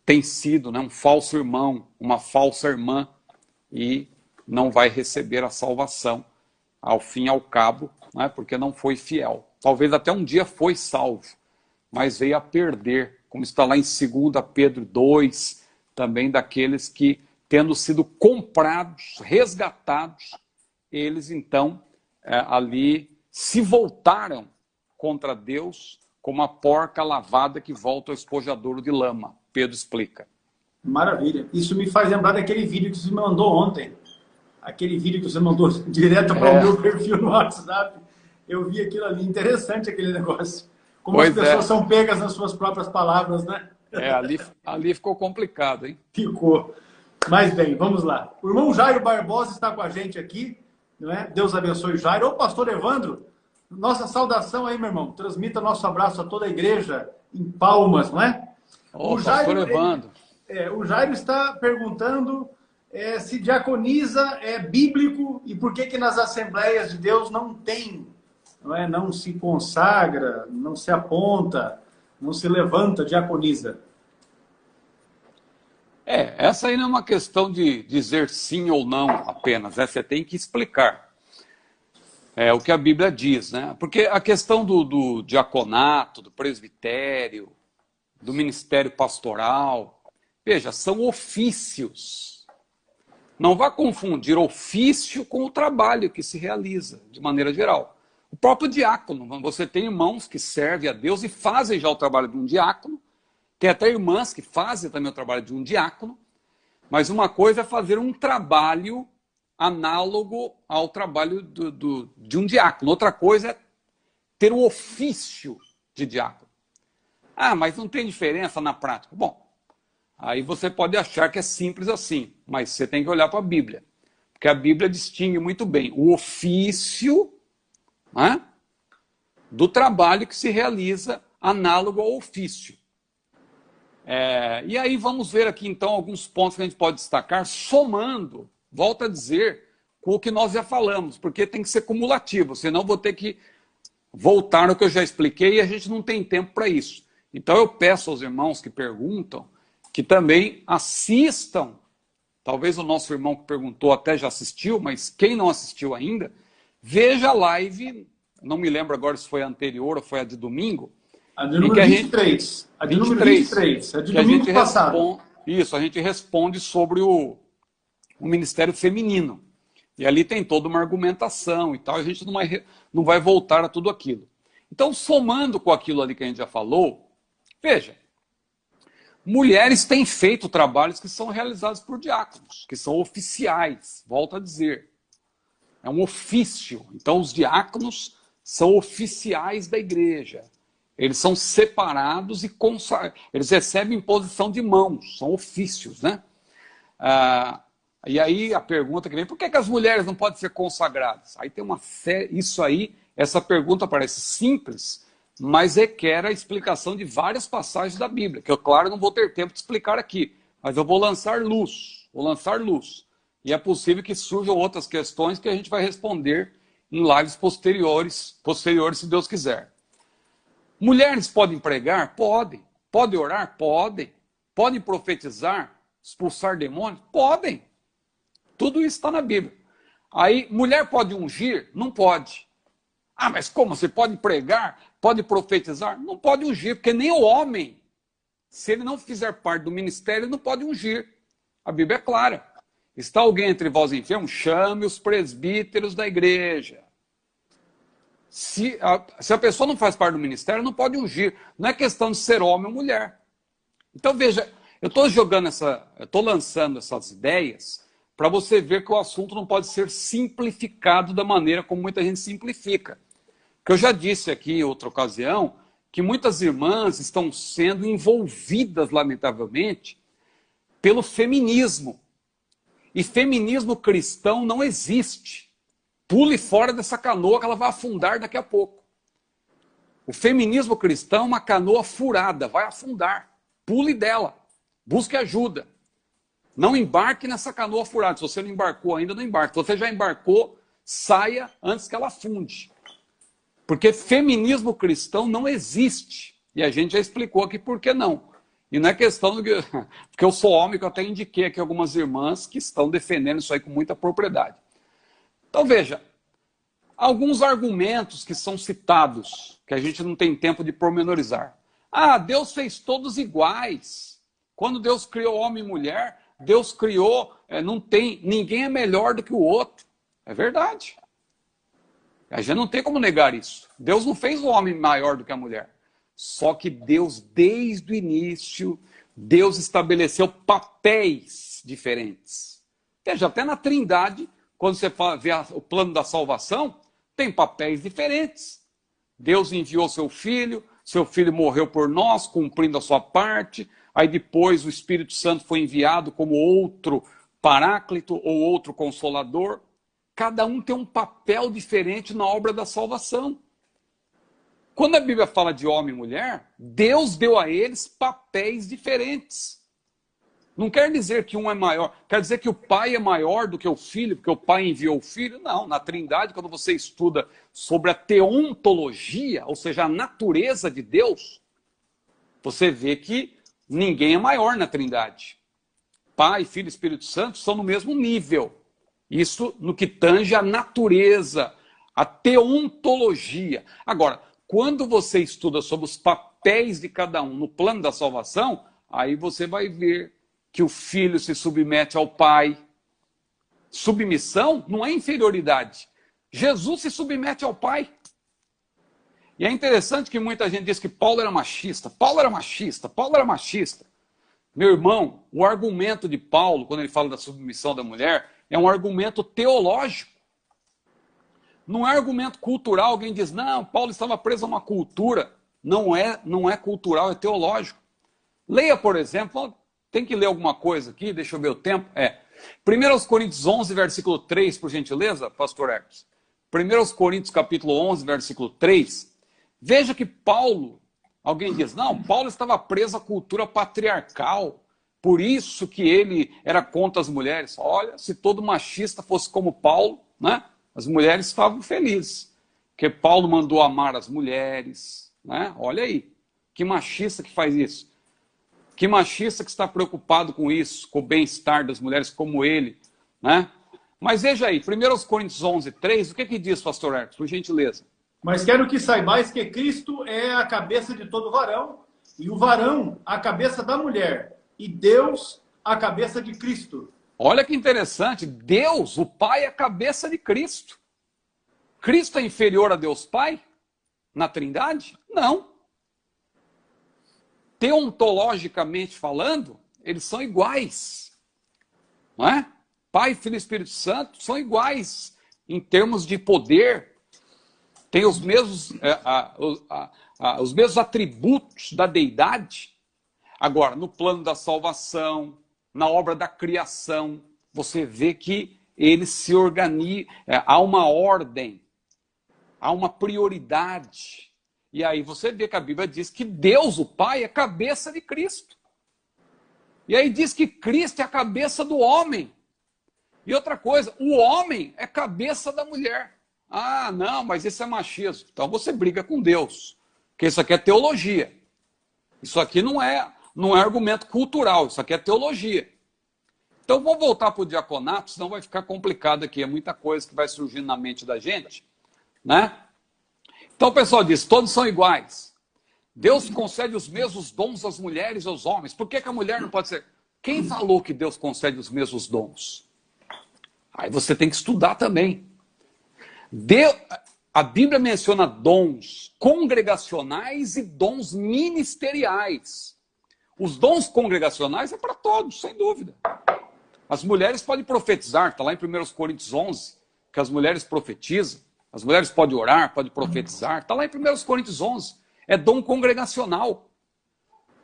S2: Tem sido, né, um falso irmão, uma falsa irmã, e não vai receber a salvação ao fim e ao cabo, né, porque não foi fiel. Talvez até um dia foi salvo, mas veio a perder, como está lá em 2 Pedro 2, também daqueles que, tendo sido comprados, resgatados, eles então ali se voltaram contra Deus como a porca lavada que volta ao espojadouro de lama. Pedro explica.
S1: Maravilha. Isso me faz lembrar daquele vídeo que você me mandou ontem. Aquele vídeo que você mandou direto para o meu perfil no WhatsApp. Eu vi aquilo ali. Interessante aquele negócio. Como as
S2: Pois
S1: pessoas
S2: é.
S1: são pegas nas suas próprias palavras, né?
S2: Ali ficou complicado, hein?
S1: Ficou. Mas bem, vamos lá. O irmão Jairo Barbosa está com a gente aqui, não é? Deus abençoe o Jairo. Ô, pastor Evandro, nossa saudação aí, meu irmão. Transmita nosso abraço a toda a igreja em Palmas, não é?
S2: Ô, pastor Evandro.
S1: O Jairo está perguntando se diaconisa é bíblico e por que nas Assembleias de Deus não tem, não é? Não se consagra, não se aponta, não se levanta diaconisa.
S2: Essa aí não é uma questão de dizer sim ou não apenas, né? Você tem que explicar o que a Bíblia diz, né? Porque a questão do diaconato, do presbitério, do ministério pastoral, veja, são ofícios. Não vá confundir ofício com o trabalho que se realiza, de maneira geral. O próprio diácono, você tem irmãos que servem a Deus e fazem já o trabalho de um diácono, tem até irmãs que fazem também o trabalho de um diácono, mas uma coisa é fazer um trabalho análogo ao trabalho de um diácono. Outra coisa é ter o ofício de diácono. Ah, mas não tem diferença na prática. Bom, aí você pode achar que é simples assim, mas você tem que olhar para a Bíblia. Porque a Bíblia distingue muito bem o ofício, né, do trabalho que se realiza análogo ao ofício. E aí vamos ver aqui então alguns pontos que a gente pode destacar, somando, volto a dizer, com o que nós já falamos, porque tem que ser cumulativo, senão vou ter que voltar no que eu já expliquei e a gente não tem tempo para isso. Então eu peço aos irmãos que perguntam que também assistam, talvez o nosso irmão que perguntou até já assistiu, mas quem não assistiu ainda, veja a live, não me lembro agora se foi a anterior ou foi a de domingo,
S1: a de número 23. A de número 23. A de domingo passado.
S2: Isso, a gente responde sobre o ministério feminino. E ali tem toda uma argumentação e tal, e a gente não vai voltar a tudo aquilo. Então, somando com aquilo ali que a gente já falou, veja, mulheres têm feito trabalhos que são realizados por diáconos, que são oficiais, volto a dizer. É um ofício. Então, os diáconos são oficiais da igreja. Eles são separados e eles recebem posição de mãos, são ofícios, né? E aí a pergunta que vem, por que as mulheres não podem ser consagradas? Aí tem uma série, essa pergunta parece simples, mas requer a explicação de várias passagens da Bíblia, que eu, claro, não vou ter tempo de explicar aqui, mas eu vou lançar luz. E é possível que surjam outras questões que a gente vai responder em lives posteriores, se Deus quiser. Mulheres podem pregar? Podem. Podem orar? Podem. Podem profetizar? Expulsar demônios? Podem. Tudo isso está na Bíblia. Aí, mulher pode ungir? Não pode. Ah, mas como? Você pode pregar? Pode profetizar? Não pode ungir, porque nem o homem, se ele não fizer parte do ministério, não pode ungir. A Bíblia é clara. Está alguém entre vós enfermos? Chame os presbíteros da igreja. Se a pessoa não faz parte do ministério, não pode ungir. Não é questão de ser homem ou mulher. Então, veja, eu estou lançando essas ideias para você ver que o assunto não pode ser simplificado da maneira como muita gente simplifica. Porque eu já disse aqui em outra ocasião que muitas irmãs estão sendo envolvidas, lamentavelmente, pelo feminismo. E feminismo cristão não existe. Pule fora dessa canoa que ela vai afundar daqui a pouco. O feminismo cristão é uma canoa furada, vai afundar. Pule dela, busque ajuda. Não embarque nessa canoa furada. Se você não embarcou ainda, não embarque. Se você já embarcou, saia antes que ela afunde. Porque feminismo cristão não existe. E a gente já explicou aqui por que não. E não é questão do que... Porque eu sou homem, que eu até indiquei aqui algumas irmãs que estão defendendo isso aí com muita propriedade. Então, veja, alguns argumentos que são citados, que a gente não tem tempo de pormenorizar. Ah, Deus fez todos iguais. Quando Deus criou homem e mulher, Deus criou, ninguém é melhor do que o outro. É verdade. A gente não tem como negar isso. Deus não fez o homem maior do que a mulher. Só que Deus, desde o início, Deus estabeleceu papéis diferentes. Veja, até na Trindade, quando você vê o plano da salvação, tem papéis diferentes. Deus enviou seu Filho, seu filho morreu por nós, cumprindo a sua parte. Aí depois o Espírito Santo foi enviado como outro paráclito ou outro consolador. Cada um tem um papel diferente na obra da salvação. Quando a Bíblia fala de homem e mulher, Deus deu a eles papéis diferentes. Não quer dizer que um é maior, quer dizer que o pai é maior do que o filho, porque o pai enviou o filho. Não, na Trindade, quando você estuda sobre a teontologia, ou seja, a natureza de Deus, você vê que ninguém é maior na Trindade. Pai, Filho e Espírito Santo são no mesmo nível. Isso no que tange a natureza, a teontologia. Agora, quando você estuda sobre os papéis de cada um no plano da salvação, aí você vai ver que o filho se submete ao pai. Submissão não é inferioridade. Jesus se submete ao pai. E é interessante que muita gente diz que Paulo era machista. Paulo era machista, Paulo era machista. Meu irmão, o argumento de Paulo, quando ele fala da submissão da mulher, é um argumento teológico. Não é argumento cultural. Alguém diz, não, Paulo estava preso a uma cultura. Não é cultural, é teológico. Leia, por exemplo, tem que ler alguma coisa aqui, deixa eu ver o tempo. 1 Coríntios 11, versículo 3, por gentileza, pastor Hermes. 1 Coríntios capítulo 11, versículo 3. Veja que Paulo, alguém diz, não, Paulo estava preso à cultura patriarcal, por isso que ele era contra as mulheres. Olha, se todo machista fosse como Paulo, né, as mulheres estavam felizes, porque Paulo mandou amar as mulheres, né? Olha aí, que machista que faz isso. Que machista que está preocupado com isso, com o bem-estar das mulheres como ele, né? Mas veja aí, 1 Coríntios 11, 3, o que diz, pastor Hermes, por gentileza?
S1: Mas quero que saibais que Cristo é a cabeça de todo varão, e o varão a cabeça da mulher, e Deus a cabeça de Cristo.
S2: Olha que interessante, Deus, o Pai, é a cabeça de Cristo. Cristo é inferior a Deus Pai? Na Trindade? Não. Teontologicamente falando, eles são iguais. Não é? Pai, Filho e Espírito Santo são iguais em termos de poder. Tem os mesmos atributos da deidade. Agora, no plano da salvação, na obra da criação, você vê que eles se organizam, há uma ordem, há uma prioridade. E aí você vê que a Bíblia diz que Deus, o Pai, é a cabeça de Cristo. E aí diz que Cristo é a cabeça do homem. E outra coisa, o homem é cabeça da mulher. Ah, não, mas isso é machismo. Então você briga com Deus. Porque isso aqui é teologia. Isso aqui não é argumento cultural, isso aqui é teologia. Então vou voltar para o diaconato, senão vai ficar complicado aqui. É muita coisa que vai surgindo na mente da gente, né? Então o pessoal diz, todos são iguais. Deus concede os mesmos dons às mulheres e aos homens. Por que a mulher não pode ser? Quem falou que Deus concede os mesmos dons? Aí você tem que estudar também. A Bíblia menciona dons congregacionais e dons ministeriais. Os dons congregacionais é para todos, sem dúvida. As mulheres podem profetizar, está lá em 1 Coríntios 11, que as mulheres profetizam. As mulheres podem orar, podem profetizar. Está lá em 1 Coríntios 11. É dom congregacional.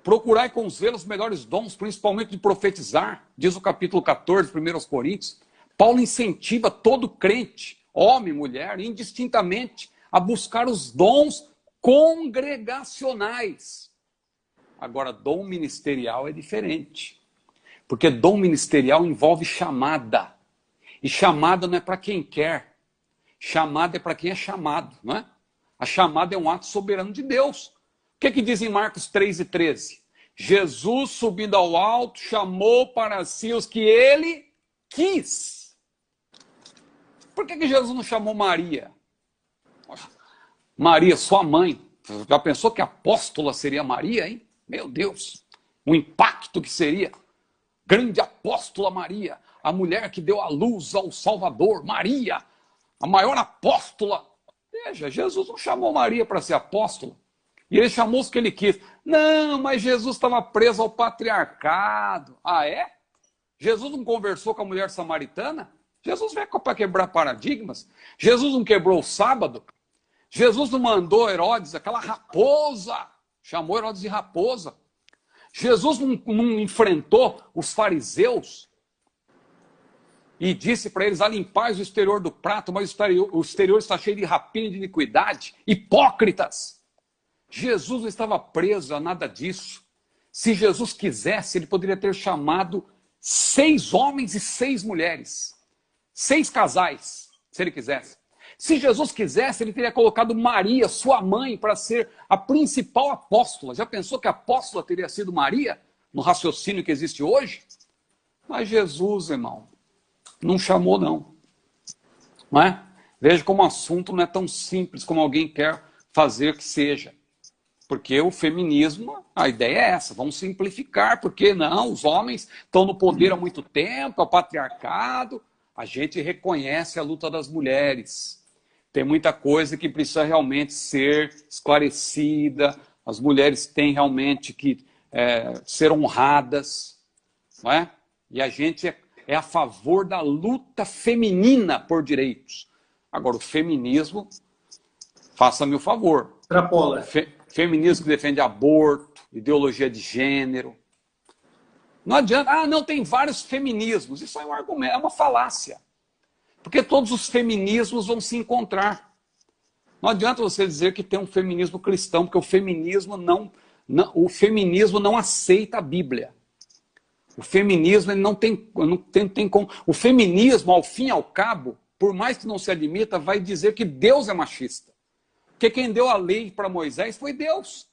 S2: Procurai com zelo os melhores dons, principalmente de profetizar. Diz o capítulo 14, 1 Coríntios. Paulo incentiva todo crente, homem, mulher, indistintamente, a buscar os dons congregacionais. Agora, dom ministerial é diferente. Porque dom ministerial envolve chamada. E chamada não é para quem quer. Chamada é para quem é chamado, não é? A chamada é um ato soberano de Deus. O que diz em Marcos 3:13? Jesus, subindo ao alto, chamou para si os que ele quis. Por que Jesus não chamou Maria? Maria, sua mãe. Já pensou que apóstola seria Maria, hein? Meu Deus, o impacto que seria. Grande apóstola Maria, a mulher que deu à luz ao Salvador, Maria, a maior apóstola. Veja, Jesus não chamou Maria para ser apóstola. E ele chamou os que ele quis. Não, mas Jesus estava preso ao patriarcado. Ah, é? Jesus não conversou com a mulher samaritana? Jesus veio para quebrar paradigmas. Jesus não quebrou o sábado. Jesus não mandou Herodes, aquela raposa, Chamou Herodes de raposa. Jesus não enfrentou os fariseus e disse para eles: alimpais o exterior do prato, mas o exterior está cheio de rapina e de iniquidade. Hipócritas! Jesus não estava preso a nada disso. Se Jesus quisesse, ele poderia ter chamado 6 homens e 6 mulheres. 6 casais, se ele quisesse. Se Jesus quisesse, ele teria colocado Maria, sua mãe, para ser a principal apóstola. Já pensou que a apóstola teria sido Maria, no raciocínio que existe hoje? Mas Jesus, irmão, não chamou, não. Não é? Veja como o assunto não é tão simples como alguém quer fazer que seja. Porque o feminismo, a ideia é essa, vamos simplificar, porque não, os homens estão no poder há muito tempo, é o patriarcado. A gente reconhece a luta das mulheres. Tem muita coisa que precisa realmente ser esclarecida, as mulheres têm realmente que ser honradas, não é? E a gente é a favor da luta feminina por direitos. Agora, o feminismo, faça-me o favor.
S1: Extrapola.
S2: Feminismo que defende aborto, ideologia de gênero. Não adianta, não, tem vários feminismos. Isso é um argumento, é uma falácia. Porque todos os feminismos vão se encontrar. Não adianta você dizer que tem um feminismo cristão, porque o feminismo não aceita a Bíblia. O feminismo ele não tem como. O feminismo, ao fim e ao cabo, por mais que não se admita, vai dizer que Deus é machista. Porque quem deu a lei para Moisés foi Deus.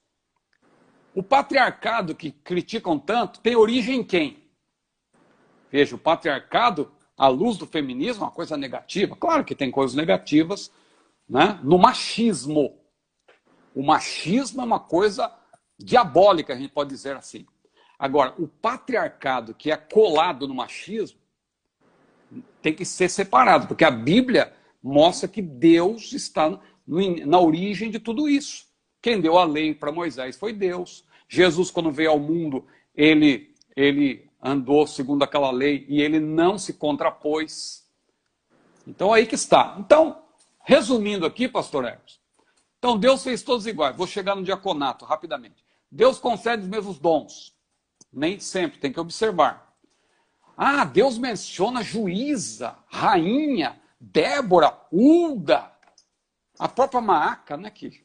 S2: O patriarcado que criticam tanto tem origem em quem? Veja, o patriarcado, à luz do feminismo, é uma coisa negativa. Claro que tem coisas negativas, né? No machismo. O machismo é uma coisa diabólica, a gente pode dizer assim. Agora, o patriarcado que é colado no machismo tem que ser separado, porque a Bíblia mostra que Deus está na origem de tudo isso. Quem deu a lei para Moisés foi Deus. Jesus, quando veio ao mundo, ele andou segundo aquela lei e ele não se contrapôs. Então, aí que está. Então, resumindo aqui, pastor Hermes, então Deus fez todos iguais. Vou chegar no diaconato rapidamente. Deus concede os mesmos dons. Nem sempre, tem que observar. Deus menciona juíza, rainha, Débora, Hulda. A própria Maaca, né, que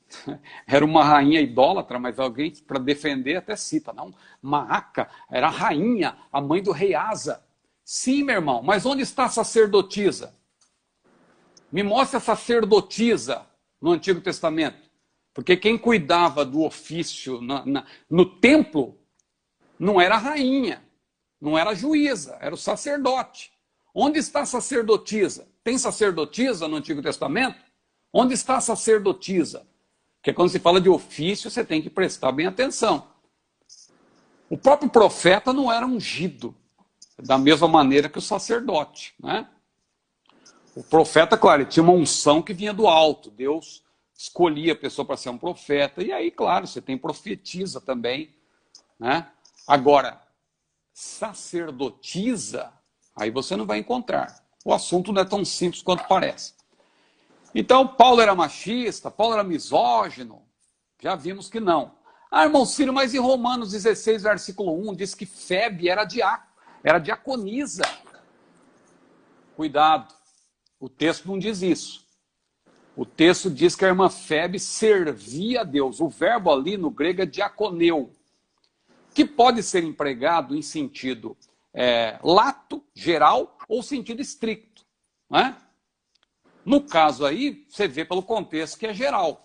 S2: era uma rainha idólatra, mas alguém para defender até cita, não? Maaca era a rainha, a mãe do rei Asa. Sim, meu irmão, mas onde está a sacerdotisa? Me mostre a sacerdotisa no Antigo Testamento. Porque quem cuidava do ofício no templo não era a rainha, não era a juíza, era o sacerdote. Onde está a sacerdotisa? Tem sacerdotisa no Antigo Testamento? Onde está a sacerdotisa? Porque quando se fala de ofício, você tem que prestar bem atenção. O próprio profeta não era ungido, da mesma maneira que o sacerdote, né? O profeta, claro, ele tinha uma unção que vinha do alto. Deus escolhia a pessoa para ser um profeta. E aí, claro, você tem profetisa também, né? Agora, sacerdotisa, aí você não vai encontrar. O assunto não é tão simples quanto parece. Então, Paulo era machista, Paulo era misógino. Já vimos que não. Irmão Ciro, mas em Romanos 16, versículo 1, diz que Febe era diaconisa. Cuidado, o texto não diz isso. O texto diz que a irmã Febe servia a Deus. O verbo ali no grego é diaconeu, que pode ser empregado em sentido lato, geral, ou sentido estricto, né? No caso aí, você vê pelo contexto que é geral.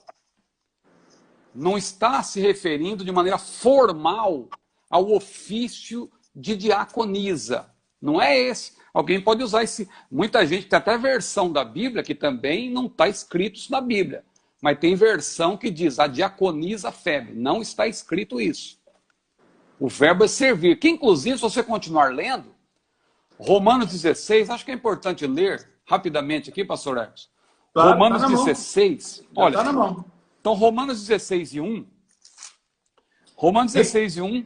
S2: Não está se referindo de maneira formal ao ofício de diaconisa. Não é esse. Alguém pode usar esse. Muita gente tem até versão da Bíblia que também não está escrito isso na Bíblia. Mas tem versão que diz a diaconisa Febe. Não está escrito isso. O verbo é servir. Que inclusive, se você continuar lendo, Romanos 16, acho que é importante ler rapidamente aqui, pastor Hermes. Claro, Romanos 16, olha, tá na mão. Então Romanos 16 e 1, Romanos 16 e 1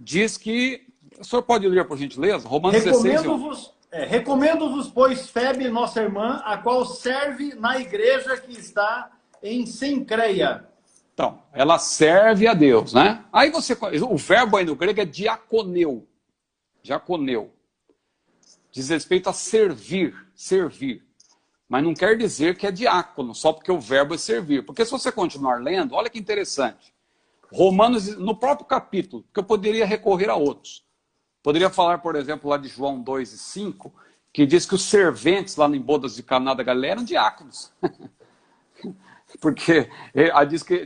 S2: diz que, o senhor pode ler por gentileza? Romanos 16 e 1.
S1: Recomendo-vos, pois, Febe, nossa irmã, a qual serve na igreja que está em Cencreia.
S2: Então, ela serve a Deus, né? Aí o verbo aí no grego é diaconeu. Diaconeu. Diz respeito a servir, servir. Mas não quer dizer que é diácono, só porque o verbo é servir. Porque se você continuar lendo, olha que interessante. Romanos, no próprio capítulo, porque eu poderia recorrer a outros. Poderia falar, por exemplo, lá de João 2:5, que diz que os serventes lá em Bodas de Caná da Galileia eram diáconos. Porque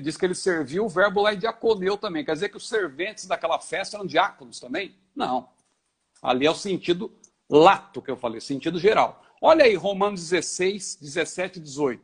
S2: diz que ele serviu, o verbo lá é diaconeu também. Quer dizer que os serventes daquela festa eram diáconos também? Não. Ali é o sentido lato que eu falei, sentido geral. Olha aí, Romanos 16, 17 e 18.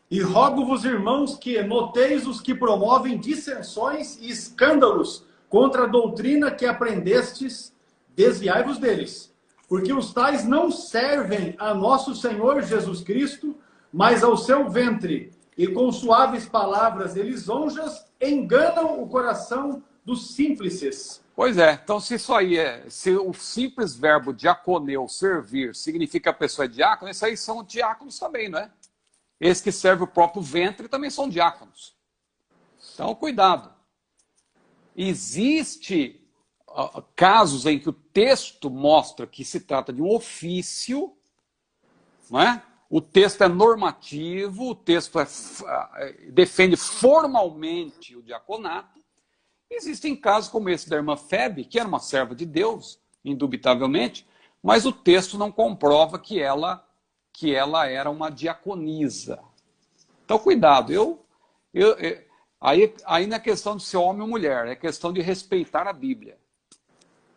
S1: E rogo-vos, irmãos, que noteis os que promovem dissensões e escândalos contra a doutrina que aprendestes, desviai-vos deles. Porque os tais não servem a nosso Senhor Jesus Cristo, mas ao seu ventre, e com suaves palavras e lisonjas enganam o coração dos simples.
S2: Pois é, então se isso aí se o simples verbo diaconeu, servir, significa que a pessoa é diácono, isso aí são diáconos também, não é? Esses que servem o próprio ventre também são diáconos. Então, cuidado. Existe casos em que o texto mostra que se trata de um ofício, não é? O texto é normativo, o texto defende formalmente o diaconato. Existem casos como esse da irmã Febe, que era uma serva de Deus, indubitavelmente, mas o texto não comprova que ela era uma diaconisa. Então, cuidado. Aí não é questão de ser homem ou mulher, é questão de respeitar a Bíblia.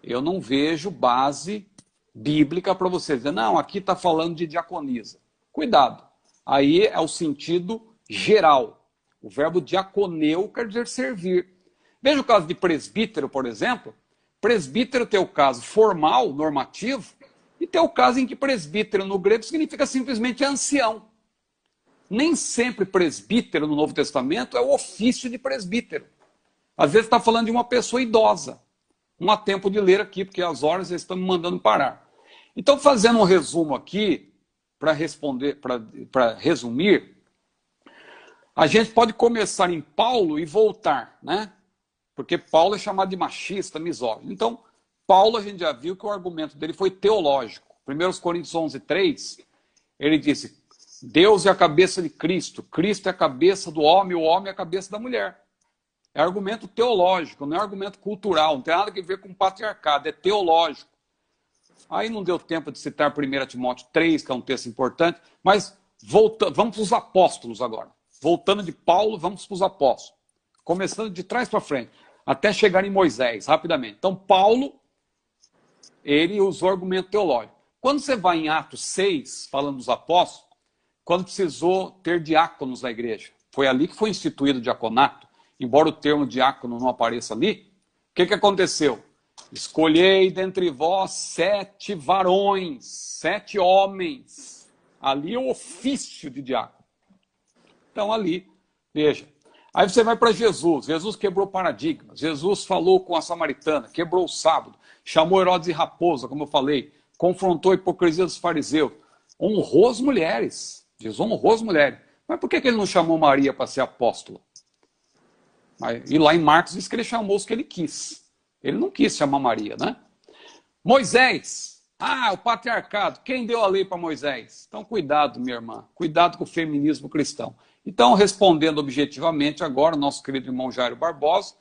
S2: Eu não vejo base bíblica para você dizer, não, aqui está falando de diaconisa. Cuidado. Aí é o sentido geral. O verbo diaconeu quer dizer servir. Veja o caso de presbítero, por exemplo. Presbítero tem o caso formal, normativo, e tem o caso em que presbítero no grego significa simplesmente ancião. Nem sempre presbítero no Novo Testamento é o ofício de presbítero. Às vezes está falando de uma pessoa idosa. Não há tempo de ler aqui, porque as horas eles estão me mandando parar. Então, fazendo um resumo aqui, para resumir, a gente pode começar em Paulo e voltar, né? Porque Paulo é chamado de machista, misógino. Então, Paulo, a gente já viu que o argumento dele foi teológico. 1 Coríntios 11:3, ele disse, Deus é a cabeça de Cristo, Cristo é a cabeça do homem, o homem é a cabeça da mulher. É argumento teológico, não é argumento cultural, não tem nada a ver com patriarcado, é teológico. Aí não deu tempo de citar 1 Timóteo 3, que é um texto importante, mas vamos para os apóstolos agora. Voltando de Paulo, vamos para os apóstolos. Começando de trás para frente, até chegar em Moisés, rapidamente. Então, Paulo, ele usou argumento teológico. Quando você vai em Atos 6, falando dos apóstolos, quando precisou ter diáconos na igreja, foi ali que foi instituído o diaconato, embora o termo diácono não apareça ali, o que aconteceu? Escolhei dentre vós 7 varões, 7 homens. Ali é o ofício de diácono. Então ali, veja. Aí você vai para Jesus. Jesus quebrou paradigmas. Jesus falou com a samaritana, quebrou o sábado, chamou Herodes de raposa, como eu falei, confrontou a hipocrisia dos fariseus, honrou as mulheres. Jesus honrou as mulheres. Mas por que ele não chamou Maria para ser apóstola? E lá em Marcos diz que ele chamou os que ele quis. Ele não quis chamar Maria, né? Moisés. O patriarcado. Quem deu a lei para Moisés? Então, cuidado, minha irmã. Cuidado com o feminismo cristão. Então, respondendo objetivamente agora, nosso querido irmão Jairo Barbosa,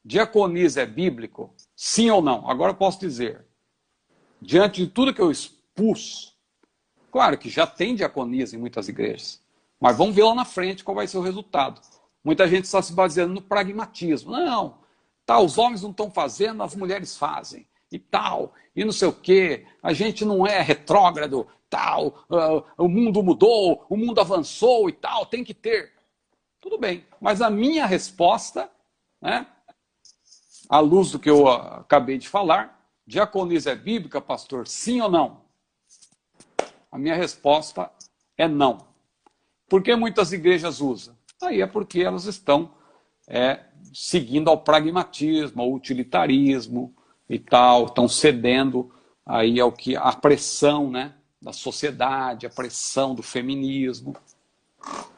S2: diaconisa é bíblico? Sim ou não? Agora eu posso dizer, diante de tudo que eu expus, claro que já tem diaconisa em muitas igrejas, mas vamos ver lá na frente qual vai ser o resultado. Muita gente está se baseando no pragmatismo. Não, os homens não estão fazendo, as mulheres fazem. E tal, e não sei o quê, a gente não é retrógrado, o mundo mudou, o mundo avançou e tal, tem que ter. Tudo bem, mas a minha resposta, né, à luz do que eu acabei de falar, diaconisa é bíblica, pastor, sim ou não? A minha resposta é não. Por que muitas igrejas usam? Aí é porque elas estão seguindo ao pragmatismo, ao utilitarismo e tal, estão cedendo aí ao que a pressão, né, da sociedade, a pressão do feminismo.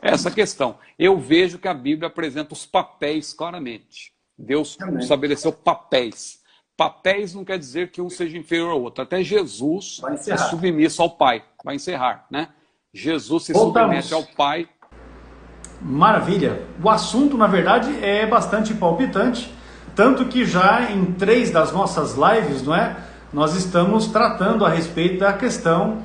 S2: essa questão. Eu vejo que a Bíblia apresenta os papéis claramente. Deus estabeleceu papéis. Papéis não quer dizer que um seja inferior ao outro. Até Jesus é submisso ao Pai. Vai encerrar, né? Jesus se submete ao Pai.
S1: Maravilha. O assunto, na verdade, é bastante palpitante, tanto que já em 3 das nossas lives, não é? Nós estamos tratando a respeito da questão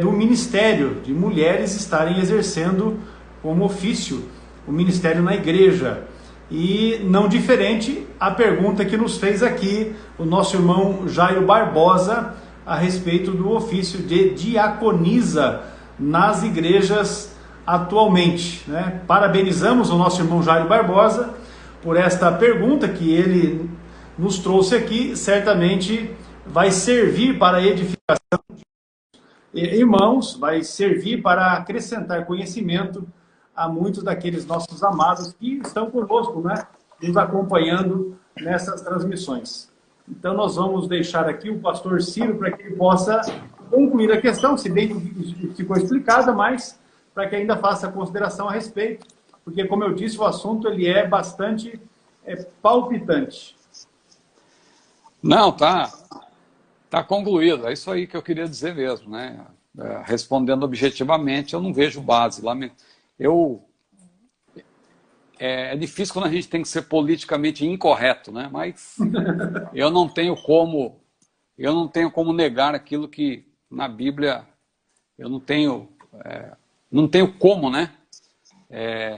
S1: do ministério, de mulheres estarem exercendo como ofício o ministério na igreja. E não diferente a pergunta que nos fez aqui o nosso irmão Jairo Barbosa a respeito do ofício de diaconisa nas igrejas atualmente, né? Parabenizamos o nosso irmão Jairo Barbosa por esta pergunta que ele nos trouxe aqui. Certamente vai servir para a edificação de irmãos, vai servir para acrescentar conhecimento a muitos daqueles nossos amados que estão conosco, né? Nos acompanhando nessas transmissões. Então nós vamos deixar aqui o pastor Ciro para que ele possa concluir a questão, se bem que ficou explicada, mas para que ainda faça consideração a respeito, porque, como eu disse, o assunto ele é bastante palpitante.
S2: Não, tá concluído. É isso aí que eu queria dizer mesmo, né? Respondendo objetivamente, eu não vejo base. É difícil quando a gente tem que ser politicamente incorreto, né? Mas eu não tenho como negar aquilo que na Bíblia eu não tenho como, né?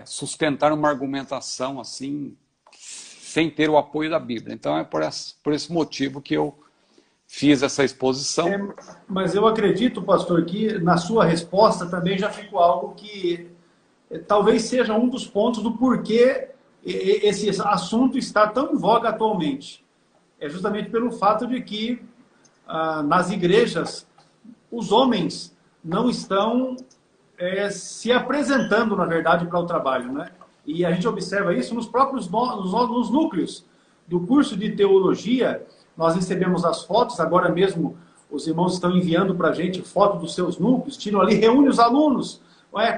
S2: Sustentar uma argumentação assim sem ter o apoio da Bíblia. Então é por esse motivo que eu fiz essa exposição.
S1: Mas eu acredito, pastor, que na sua resposta também já ficou algo que talvez seja um dos pontos do porquê esse assunto está tão em voga atualmente. É justamente pelo fato de que nas igrejas os homens não estão se apresentando, na verdade, para o trabalho, né? E a gente observa isso nos próprios nos núcleos do curso de teologia. Nós recebemos as fotos, agora mesmo os irmãos estão enviando para a gente foto dos seus núcleos, tiram ali, reúne os alunos,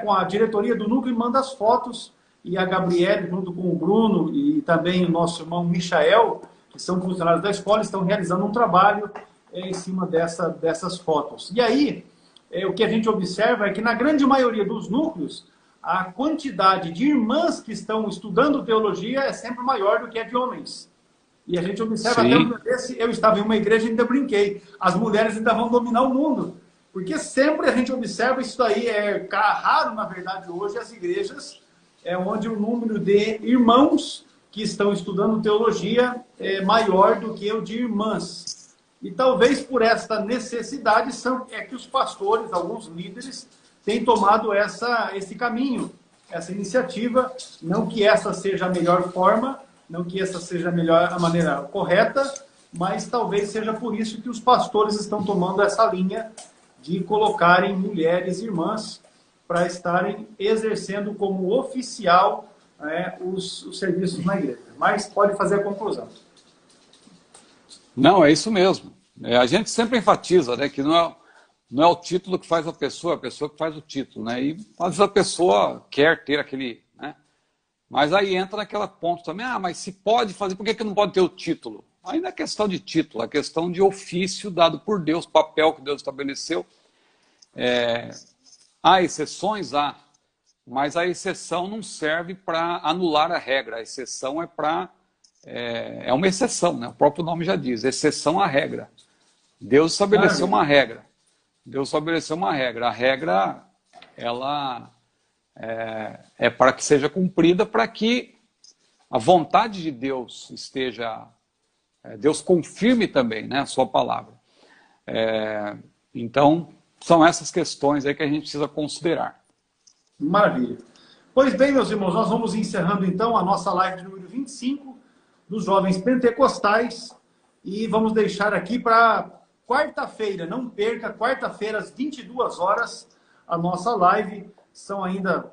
S1: com a diretoria do núcleo e manda as fotos, e a Gabriele, junto com o Bruno e também o nosso irmão Michael, que são funcionários da escola, estão realizando um trabalho em cima dessas fotos. E aí, o que a gente observa é que na grande maioria dos núcleos, a quantidade de irmãs que estão estudando teologia é sempre maior do que a de homens. E a gente observa, até eu estava em uma igreja e ainda brinquei, as mulheres ainda vão dominar o mundo. Porque sempre a gente observa isso daí, raro, na verdade, hoje, as igrejas, onde o número de irmãos que estão estudando teologia é maior do que o de irmãs. E talvez por esta necessidade é que os pastores, alguns líderes, têm tomado esse caminho, essa iniciativa. Não que essa seja a melhor forma, não que essa seja a maneira correta, mas talvez seja por isso que os pastores estão tomando essa linha de colocarem mulheres irmãs para estarem exercendo como oficial os serviços na igreja. Mas pode fazer a conclusão.
S2: Não, é isso mesmo. A gente sempre enfatiza, né, que não é o título que faz a pessoa que faz o título, né? E às vezes a pessoa quer ter aquele, né? Mas aí entra naquela ponto também, mas se pode fazer, por que não pode ter o título? Aí não é questão de título, é questão de ofício dado por Deus, papel que Deus estabeleceu. Há exceções, mas a exceção não serve para anular a regra, a exceção é uma exceção, né? O próprio nome já diz, exceção à regra. Deus estabeleceu uma regra. A regra, ela é para que seja cumprida, para que a vontade de Deus esteja... Deus confirme também, né, a sua palavra. Então, são essas questões aí que a gente precisa considerar.
S1: Maravilha. Pois bem, meus irmãos, nós vamos encerrando então a nossa live número 25 dos Jovens Pentecostais e vamos deixar aqui para quarta-feira, não perca, quarta-feira às 22 horas, a nossa live. São ainda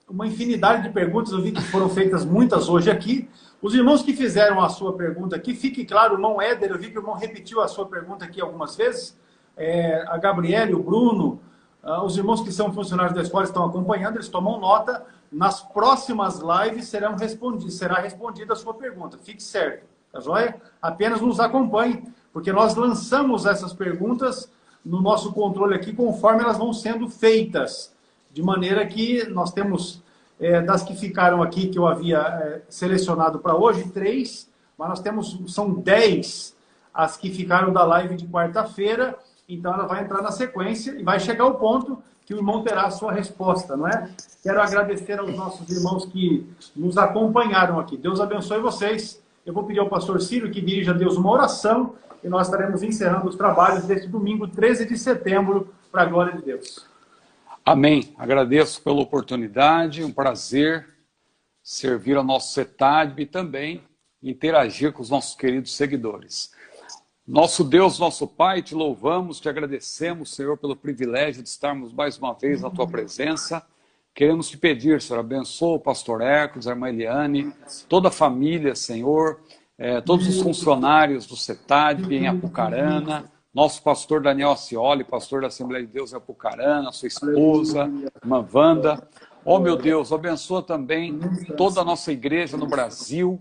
S1: uma infinidade de perguntas, eu vi que foram feitas muitas hoje aqui. Os irmãos que fizeram a sua pergunta aqui, fique claro, o irmão Éder, eu vi que o irmão repetiu a sua pergunta aqui algumas vezes, a Gabriele, o Bruno, Os irmãos que são funcionários da escola estão acompanhando, eles tomam nota. Nas próximas lives será respondida a sua pergunta. Fique certo, tá joia? Apenas nos acompanhe, porque nós lançamos essas perguntas no nosso controle aqui conforme elas vão sendo feitas. De maneira que nós temos, das que ficaram aqui, que eu havia selecionado para hoje, 3, mas nós temos, são 10 as que ficaram da live de quarta-feira. Então ela vai entrar na sequência e vai chegar ao ponto que o irmão terá a sua resposta, não é? Quero agradecer aos nossos irmãos que nos acompanharam aqui. Deus abençoe vocês. Eu vou pedir ao pastor Círio que dirija a Deus uma oração e nós estaremos encerrando os trabalhos deste domingo, 13 de setembro, para a glória de Deus.
S2: Amém. Agradeço pela oportunidade, um prazer servir ao nosso CETADB e também interagir com os nossos queridos seguidores. Nosso Deus, nosso Pai, te louvamos, te agradecemos, Senhor, pelo privilégio de estarmos mais uma vez na tua presença. Queremos te pedir, Senhor, abençoa o pastor Hércules, a irmã Eliane, toda a família, Senhor, todos os funcionários do CETADB em Apucarana, nosso pastor Daniel Acioli, pastor da Assembleia de Deus em Apucarana, sua esposa, irmã Wanda. Oh, meu Deus, abençoa também toda a nossa igreja no Brasil,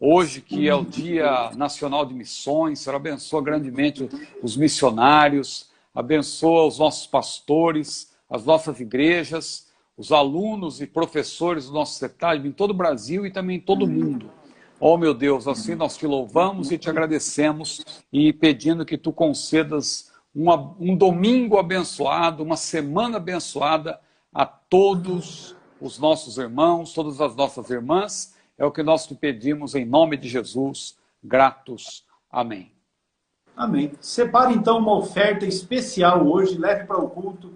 S2: hoje, que é o Dia Nacional de Missões. Senhor, abençoa grandemente os missionários, abençoa os nossos pastores, as nossas igrejas, os alunos e professores do nosso CETADB em todo o Brasil e também em todo o mundo. Oh, meu Deus, assim nós te louvamos e te agradecemos e pedindo que tu concedas um domingo abençoado, uma semana abençoada a todos os nossos irmãos, todas as nossas irmãs. É o que nós te pedimos em nome de Jesus, gratos. Amém.
S1: Amém. Separe então uma oferta especial hoje, leve para o culto,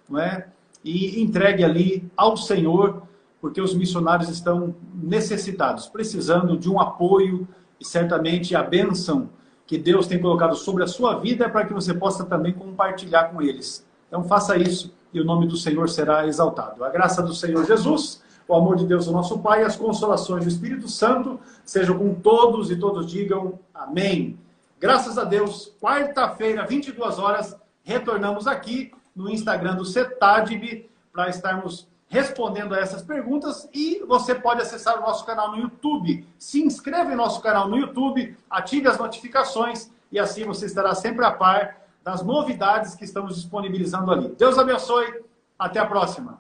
S1: não é? E entregue ali ao Senhor, porque os missionários estão necessitados, precisando de um apoio e certamente a bênção que Deus tem colocado sobre a sua vida é para que você possa também compartilhar com eles. Então faça isso e o nome do Senhor será exaltado. A graça do Senhor Jesus, o amor de Deus, o nosso Pai, e as consolações do Espírito Santo sejam com todos e todos digam amém. Graças a Deus, quarta-feira, 22 horas, retornamos aqui no Instagram do CETADB para estarmos respondendo a essas perguntas e você pode acessar o nosso canal no YouTube. Se inscreva em nosso canal no YouTube, ative as notificações e assim você estará sempre a par das novidades que estamos disponibilizando ali. Deus abençoe, até a próxima.